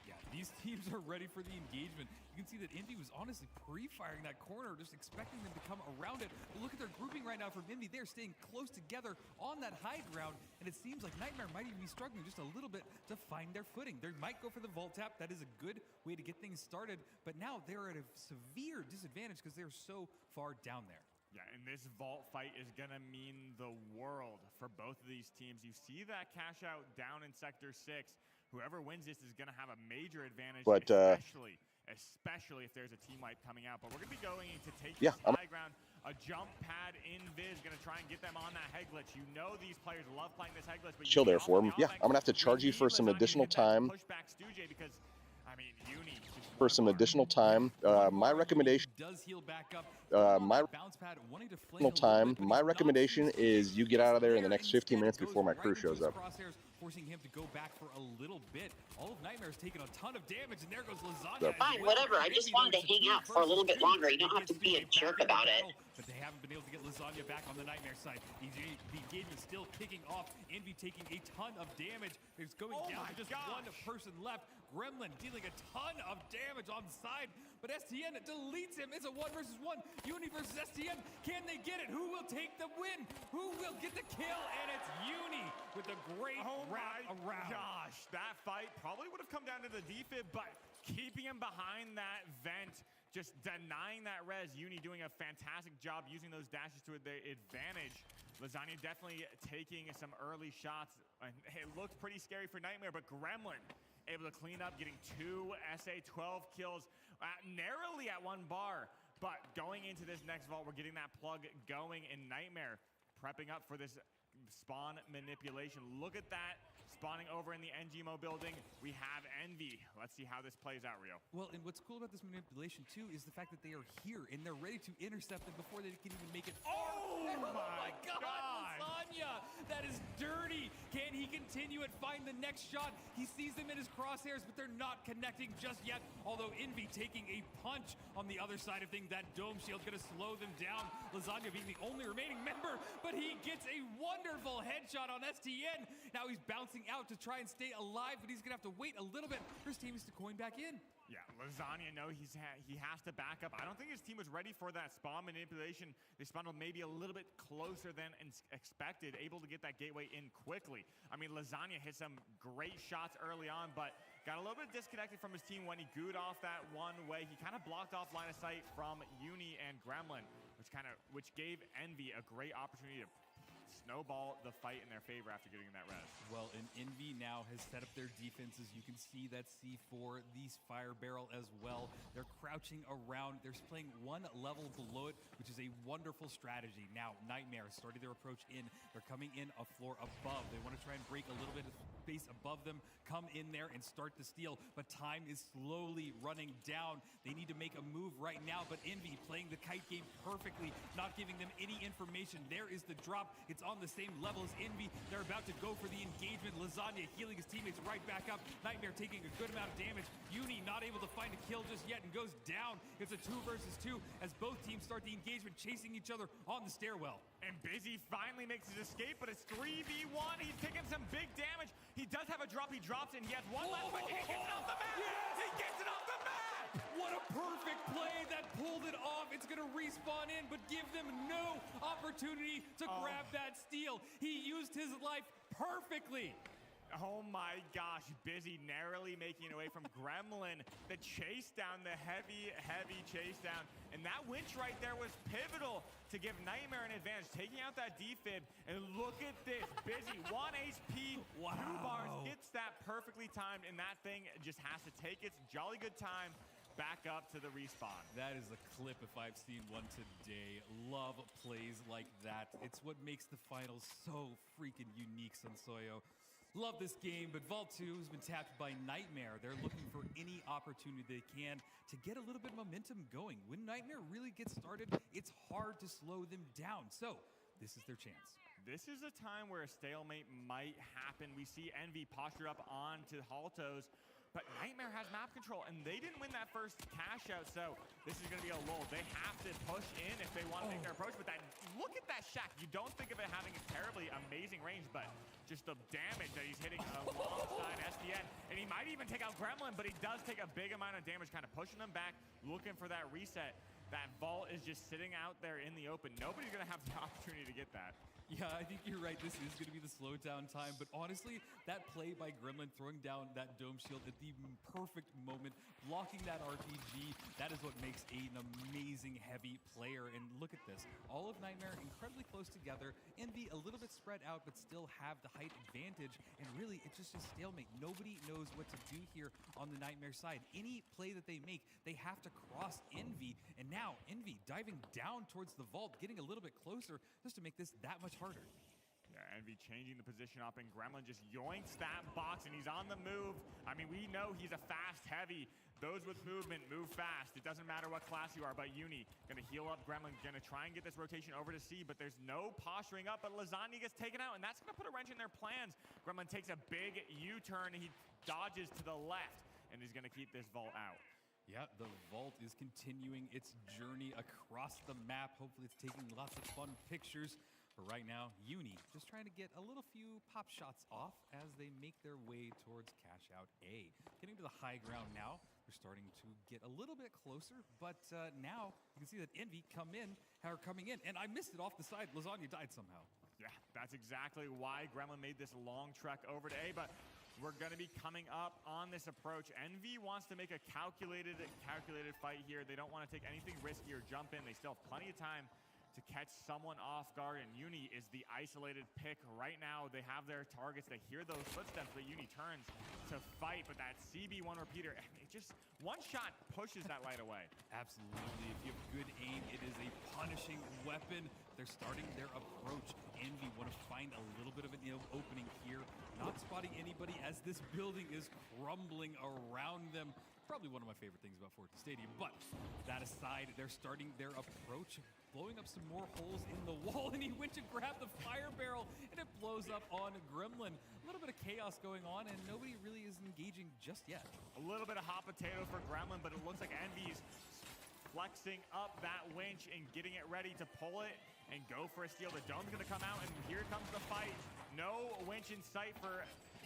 Yeah, these teams are ready for the engagement. You can see that Envy was honestly pre-firing that corner, just expecting them to come around it. But look at their grouping right now from Envy. They're staying close together on that high ground, and it seems like Nightmare might even be struggling just a little bit to find their footing. They might go for the Vault Tap. That is a good way to get things started, but now they're at a severe disadvantage because they're so far down there. Yeah, and this vault fight is gonna mean the world for both of these teams. You see that cash out down in Sector 6. Whoever wins this is gonna have a major advantage, But, especially if there's a team wipe coming out. But we're gonna be going to take Yeah, this high ground. A jump pad in Viz, gonna try and get them on that head glitch. You know these players love playing this head glitch, but chill there for him. Yeah, I'm gonna have to charge you for some additional time. Pushback Stujay because, I mean, Uni just For some additional time, my recommendation. Does heal back up. My bounce pad wanting to flame time. My recommendation is you get out of there in the next 15 minutes before my crew shows up. Forcing him to go back for a little bit. All of Nightmare's taking a ton of damage, and there goes Lasagna. Fine, whatever. I just wanted to hang out for a little bit longer. You don't have to be a jerk about it. But they haven't been able to get Lasagna back on the Nightmare side. The engagement still kicking off. Envy taking a ton of damage. It's going down to just one person left. Gremlin dealing a ton of damage on the side, but STN deletes him. It's a 1 versus 1. Uni versus STN. Can they get it? Who will take the win? Who will get the kill? And it's Uni with a great wrap around. Gosh, that fight probably would have come down to the defib, but keeping him behind that vent, just denying that res. Uni doing a fantastic job using those dashes to their advantage. Lasagna definitely taking some early shots, and it looked pretty scary for Nightmare, but Gremlin able to clean up, getting 2 SA-12 kills, narrowly at 1 bar. But going into this next vault, we're getting that plug going in Nightmare, prepping up for this spawn manipulation. Look at that, spawning over in the NGMO building. We have Envy. Let's see how this plays out, Rio. Well, and what's cool about this manipulation, too, is the fact that they are here, and they're ready to intercept them before they can even make it far. Oh my God! God. Lasagna! That is dirty! Can he continue and find the next shot? He sees them in his crosshairs, but they're not connecting just yet, although Envy taking a punch on the other side of things. That dome shield's gonna slow them down. Lasagna being the only remaining member, but he gets a wonderful headshot on STN. Now he's bouncing out to try and stay alive, but he's gonna have to wait a little bit for his team to coin back in. Yeah, Lasagna, no, he has to back up. I don't think his team was ready for that spawn manipulation. They spawned maybe a little bit closer than expected, able to get that gateway in quickly. I mean, Lasagna hit some great shots early on, but got a little bit disconnected from his team when he gooed off that one way. He kind of blocked off line of sight from Uni and Gremlin, which gave Envy a great opportunity to snowball the fight in their favor after getting that res. Well, and Envy now has set up their defenses. You can see that C4, these fire barrel as well. They're crouching around. They're playing 1 level below it, which is a wonderful strategy. Now, Nightmare started their approach in. They're coming in a floor above. They want to try and break a little bit of space above them, come in there and start the steal, but time is slowly running down. They need to make a move right now, but Envy playing the kite game perfectly, not giving them any information. There is the drop. It's on the same level as Envy. They're about to go for the engagement. Lasagna healing his teammates right back up. Nightmare taking a good amount of damage. Uni not able to find a kill just yet and goes down. It's a 2 versus 2 as both teams start the engagement, chasing each other on the stairwell. And Busy finally makes his escape, but it's 3v1. He's taking some big damage. He does have a drop. He drops and he has 1 left, but he gets it off the map. Yes! He gets it off the map! What a perfect play that pulled it off. It's going to respawn in, but give them no opportunity to grab that steal. He used his life perfectly. Oh my gosh, Busy narrowly making it away from Gremlin. The chase down, the heavy chase down. And that winch right there was pivotal to give Nightmare an advantage, taking out that defib. And look at this, Busy, 1 HP, wow. 2 bars, gets that perfectly timed, and that thing just has to take its jolly good time back up to the respawn. That is a clip if I've seen one today. Love plays like that. It's what makes the finals so freaking unique, Sansoyo. Love this game, but Vault 2 has been tapped by Nightmare. They're looking for any opportunity they can to get a little bit of momentum going. When Nightmare really gets started, it's hard to slow them down. So this is their chance. This is a time where a stalemate might happen. We see Envy posture up onto Haltos, but Nightmare has map control, and they didn't win that first cash out, so this is going to be a lull. They have to push in if they want to make their approach, but look at that shack. You don't think of it having a terribly amazing range, but just the damage that he's hitting alongside SDN, and he might even take out Gremlin, but he does take a big amount of damage, kind of pushing them back, looking for that reset. That Vault is just sitting out there in the open. Nobody's going to have the opportunity to get that. Yeah, I think you're right. This is going to be the slow down time. But honestly, that play by Gremlin, throwing down that dome shield at the perfect moment, blocking that RPG, that is what makes an amazing heavy player. And look at this. All of Nightmare incredibly close together. Envy a little bit spread out, but still have the height advantage. And really, it's just a stalemate. Nobody knows what to do here on the Nightmare side. Any play that they make, they have to cross Envy. And now Envy diving down towards the Vault, getting a little bit closer just to make this that much harder. Yeah, Envy changing the position up, and Gremlin just yoinks that box, and he's on the move. I mean, we know he's a fast heavy. Those with movement move fast. It doesn't matter what class you are, but Uni gonna heal up Gremlin, gonna try and get this rotation over to C, but there's no posturing up, but Lasagna gets taken out, and that's gonna put a wrench in their plans. Gremlin takes a big U-turn, and he dodges to the left, and he's gonna keep this Vault out. Yeah, the Vault is continuing its journey across the map. Hopefully it's taking lots of fun pictures. But right now, Uni just trying to get a little few pop shots off as they make their way towards cash out A. Getting to the high ground now. They're starting to get a little bit closer, but now you can see that Envy coming in, and I missed it off the side. Lasagna died somehow. Yeah, that's exactly why Gremlin made this long trek over to A, but we're going to be coming up on this approach. Envy wants to make a calculated fight here. They don't want to take anything risky or jump in. They still have plenty of time to catch someone off guard, and Uni is the isolated pick right now. They have their targets. They hear those footsteps, but Uni turns to fight, but that CB1 repeater, it just one shot pushes that light away. Absolutely. If you have good aim, it is a punishing weapon. They're starting their approach. Envy want to find a little bit of an opening here, not spotting anybody as this building is crumbling around them. Probably one of my favorite things about Forte Stadium, but that aside, they're starting their approach, blowing up some more holes in the wall, and he went to grab the fire barrel, and it blows up on Gremlin. A little bit of chaos going on, and nobody really is engaging just yet. A little bit of hot potato for Gremlin, but it looks like Envy's flexing up that winch and getting it ready to pull it and go for a steal. The dome's gonna come out, and here comes the fight. No winch in sight for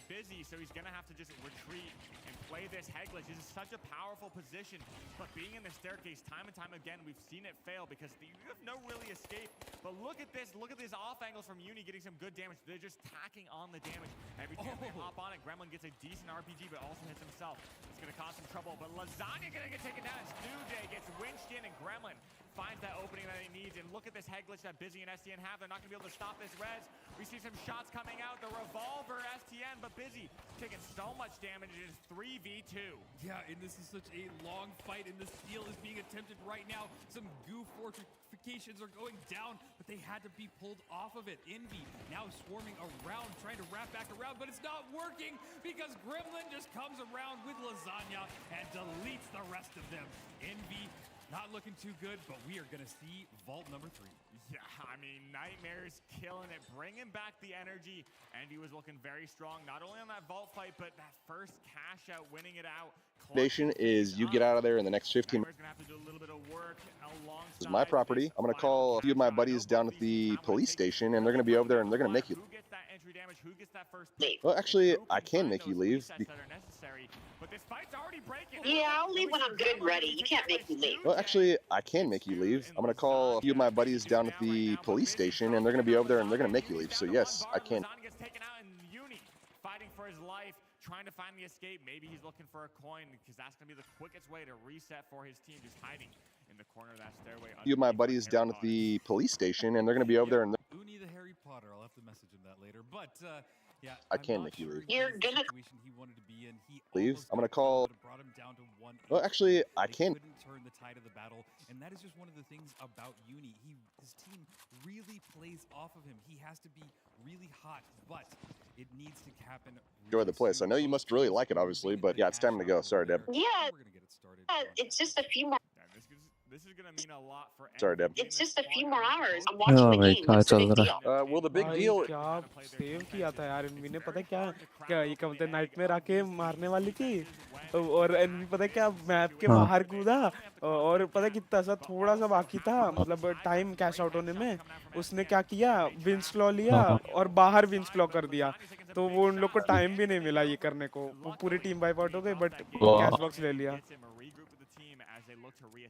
Busy, so he's gonna have to just retreat and play this head glitch. This is such a powerful position, but being in the staircase time and time again, we've seen it fail because you have no really escape. But look at this, look at these off angles from Uni getting some good damage. They're just tacking on the damage. Every time they hop on it, Gremlin gets a decent RPG, but also hits himself. It's gonna cause some trouble, but Lasagna gonna get taken down. Snooze gets winched in, and Gremlin finds that opening that he needs. And look at this head glitch that Busy and STN have. They're not gonna be able to stop this res. We see some shots coming out. The revolver STN, but Busy taking so much damage. It is 3v2. Yeah, and this is such a long fight, and the steal is being attempted right now. Some goo fortifications are going down, but they had to be pulled off of it. Envy now swarming around, trying to wrap back around, but it's not working because Gremlin just comes around with Lasagna and deletes the rest of them. Envy not looking too good, but we are going to see Vault number 3. Yeah, I mean, Nightmare's killing it, bringing back the energy. Envy was looking very strong, not only on that Vault fight, but that first cash out, winning it out. Station is you get out of there in the next 15 minutes. Gonna have to do a little bit of work alongside. This is my property. I'm going to call a few of my buddies down at the police station, and they're going to be over there, and they're going to make you. Who gets that entry damage? Who gets that first? Well, actually, I can make you leave. That are necessary, but this fight's already breaking. Yeah, I'll leave when I'm good and ready. You can't make me leave. Well, actually, I can make you leave. I'm going to call a few of my buddies down at the police station, and they're going to be over there, and they're going to make you leave. So yes, I can. Gets taken out, and Uni fighting for his trying to find the escape. Maybe he's looking for a coin because that's going to be the quickest way to reset for his team, just hiding in the corner of that stairway. A few of my buddies down at the police station, and they're going to be over there. And Uni the Harry Potter. I'll have to message him that later. But yeah, I can't make you leave. You're gonna He wanted to be in. He Leave? I'm going to call. brought him down to 1. Well, actually, I can't. Couldn't turn the tide of the battle, and that is just one of the things about Uni. His team really plays off of him. He has to be really hot, but it needs to happen. Enjoy the place. I know you must really like it, obviously, but yeah, it's time to go. Sorry, Deb. Yeah. It's just a few more. This is gonna mean a lot for. Sorry, Deb. It's just a few more hours. I'm watching the game. What's the big deal? Well, the big deal. क्या save किया था यार env ने पता है क्या क्या ये क्या बोलते हैं नाइटमेयर आके मारने वाली थी और इनवी पता है क्या मैप के बाहर कूदा और पता है कितना सा थोड़ा सा बाकी था मतलब टाइम कैश आउट होने में उसने क्या किया विंस क्लॉ लिया और बाहर विंस क्लॉ कर दिया तो वो उन लोग को टाइम भी नहीं मिला ये करने को वो पूरी टीम वाइप आउट हो गई बट कैश बॉक्स ले लिया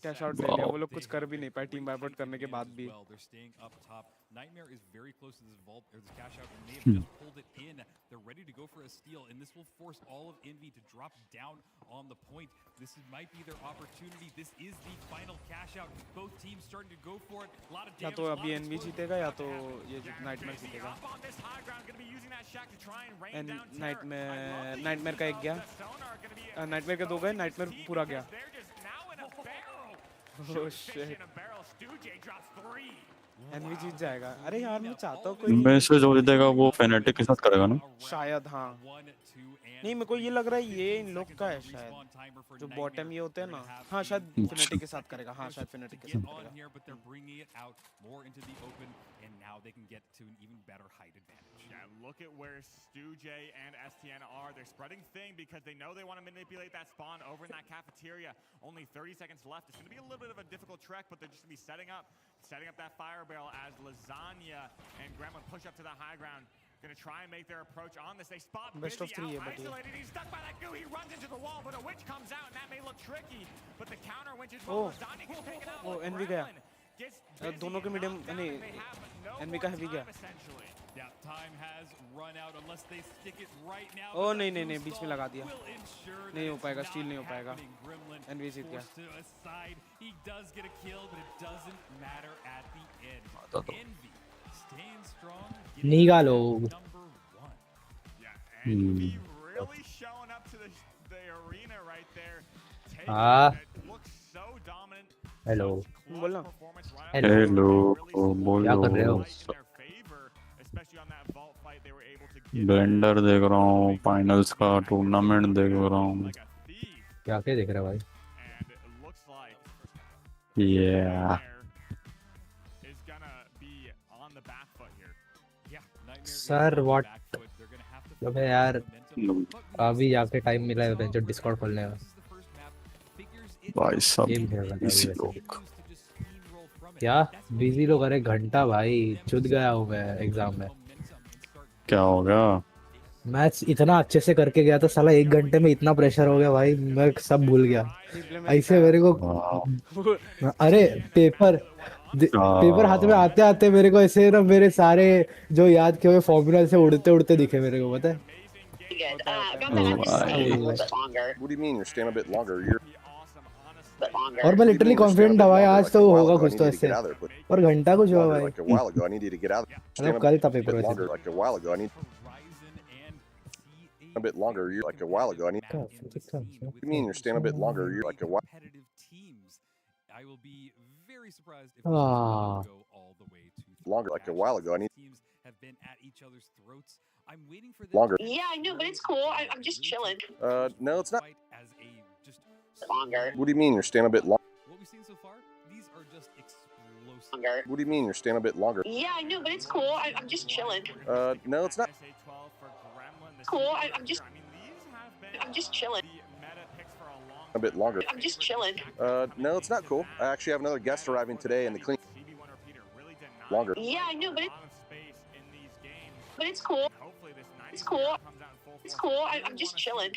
कैश आउट ले लिया वो लोग कुछ कर भी नहीं पाए टीम वाइप आउट करने के बाद भी Nightmare is very close to this vault or this cash out, and they have just pulled it in. They're ready to go for a steal, and this will force all of Envy to drop down on the point. This might be their opportunity. This is the final cash out. Both teams starting to go for it. A lot of damage. या तो अभी N V जीतेगा या तो ये nightmare जीतेगा and nightmare का एक गया नाइटमेयर के 2 गए नाइटमेयर पूरा गया ओह शिट एनवी जीत जाएगा अरे यार मैं चाहता हूँ कोई मैसेज जो देगा वो फेनेटिक के साथ करेगा ना शायद हाँ नहीं मेरे को ये लग रहा है ये इन लोग का है शायद जो बॉटम ये होते हैं ना हाँ शायद फेनेटिक के साथ करेगा हाँ शायद फेनेटिक के साथ करेगा And now they can get to an even better height advantage. Yeah, look at where Stu J and STN are. They're spreading thing because they know they want to manipulate that spawn over in that cafeteria. Only 30 seconds left. It's going to be a little bit of a difficult trek, but they're just going to be setting up that fire barrel as Lasagna and Gremlin push up to the high ground. Going to try and make their approach on this. They spot Best of 3 out, isolated. He's stuck by that goo. He runs into the wall, but a witch comes out, and that may look tricky. But the counter winch is well. Lasagna gets taken out. वो N V गया दोनों के medium नहीं N V का heavy गया ओ नहीं नहीं नहीं बीच में लगा दिया नहीं हो पाएगा स्टील नहीं हो पाएगा एनवी जीत गया निकालो हाँ हेलो बोलना हेलो बोलो क्या कर रहे हो ब्लेंडर देख रहा हूँ फाइनल्स का टूर्नामेंट देख रहा हूँ क्या क्या देख रहे हो भाई सर व्हाट अबे यार अभी जाके टाइम मिला है जो डिस्कॉर्ड खोलने का भाई सब इसी लोग क्या बिजी लोग अरे घंटा भाई चुद गया हूँ मैं एग्जाम में क्या हो गया मैथ्स इतना अच्छे से करके गया था साला 1 घंटे में इतना प्रेशर हो गया भाई मैं सब भूल गया ऐसे मेरे को अरे पेपर हाथ में आते आते मेरे को ऐसे ना मेरे सारे जो याद किए हुए फॉर्मूला से उड़ते उड़ते दिखे मेरे को पता है What do you mean you're staying a bit longer? और मैं लिटरली कॉन्फिडेंट था भाई आज तो होगा कुछ तो ऐसे और घंटा कुछ हुआ भाई मतलब कल था पेपर वैसे like a while ago. I need a bit longer. You're like a while ago. I need. What do you mean you're staying a bit longer? You're like a while. I will be very surprised if we go all the way to longer. Like a while ago. I need. Teams have been at each other's throats. I'm waiting for longer. Yeah, I know, but it's cool. I'm just chilling. No, it's not. As a just longer. What do you mean you're staying a bit long? What we've seen so far, these are just explosive. Longer. What do you mean you're staying a bit longer? Yeah, I know, but it's cool. I'm just chilling. No, it's not. Cool. I'm just chilling. A bit longer. I'm just chilling. No, it's not cool. I actually have another guest arriving today in the clean. Longer. Yeah, I know, but it's cool. It's cool. It's cool. I'm just chilling.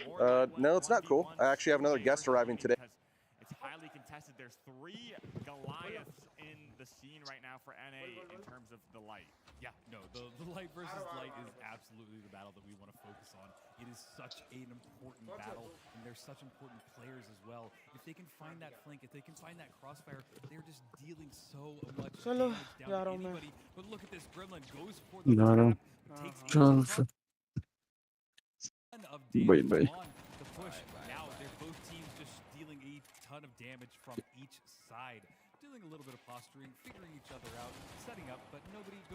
No, it's not cool. I actually have another guest arriving today. tested. There's 3 Goliaths in the scene right now for NA in terms of the light. Yeah, no, the light versus light is absolutely the battle that we want to focus on. It is such an important battle, and they're such important players as well. If they can find that flank, if they can find that crossfire, they're just dealing so much damage down to anybody. But look at this, Gremlin goes for the tap, takes a ton of damage on the push. Now they're both teams just dealing a ton of damage from each side. Doing a little bit of posturing, figuring each other out, setting up, but nobody goes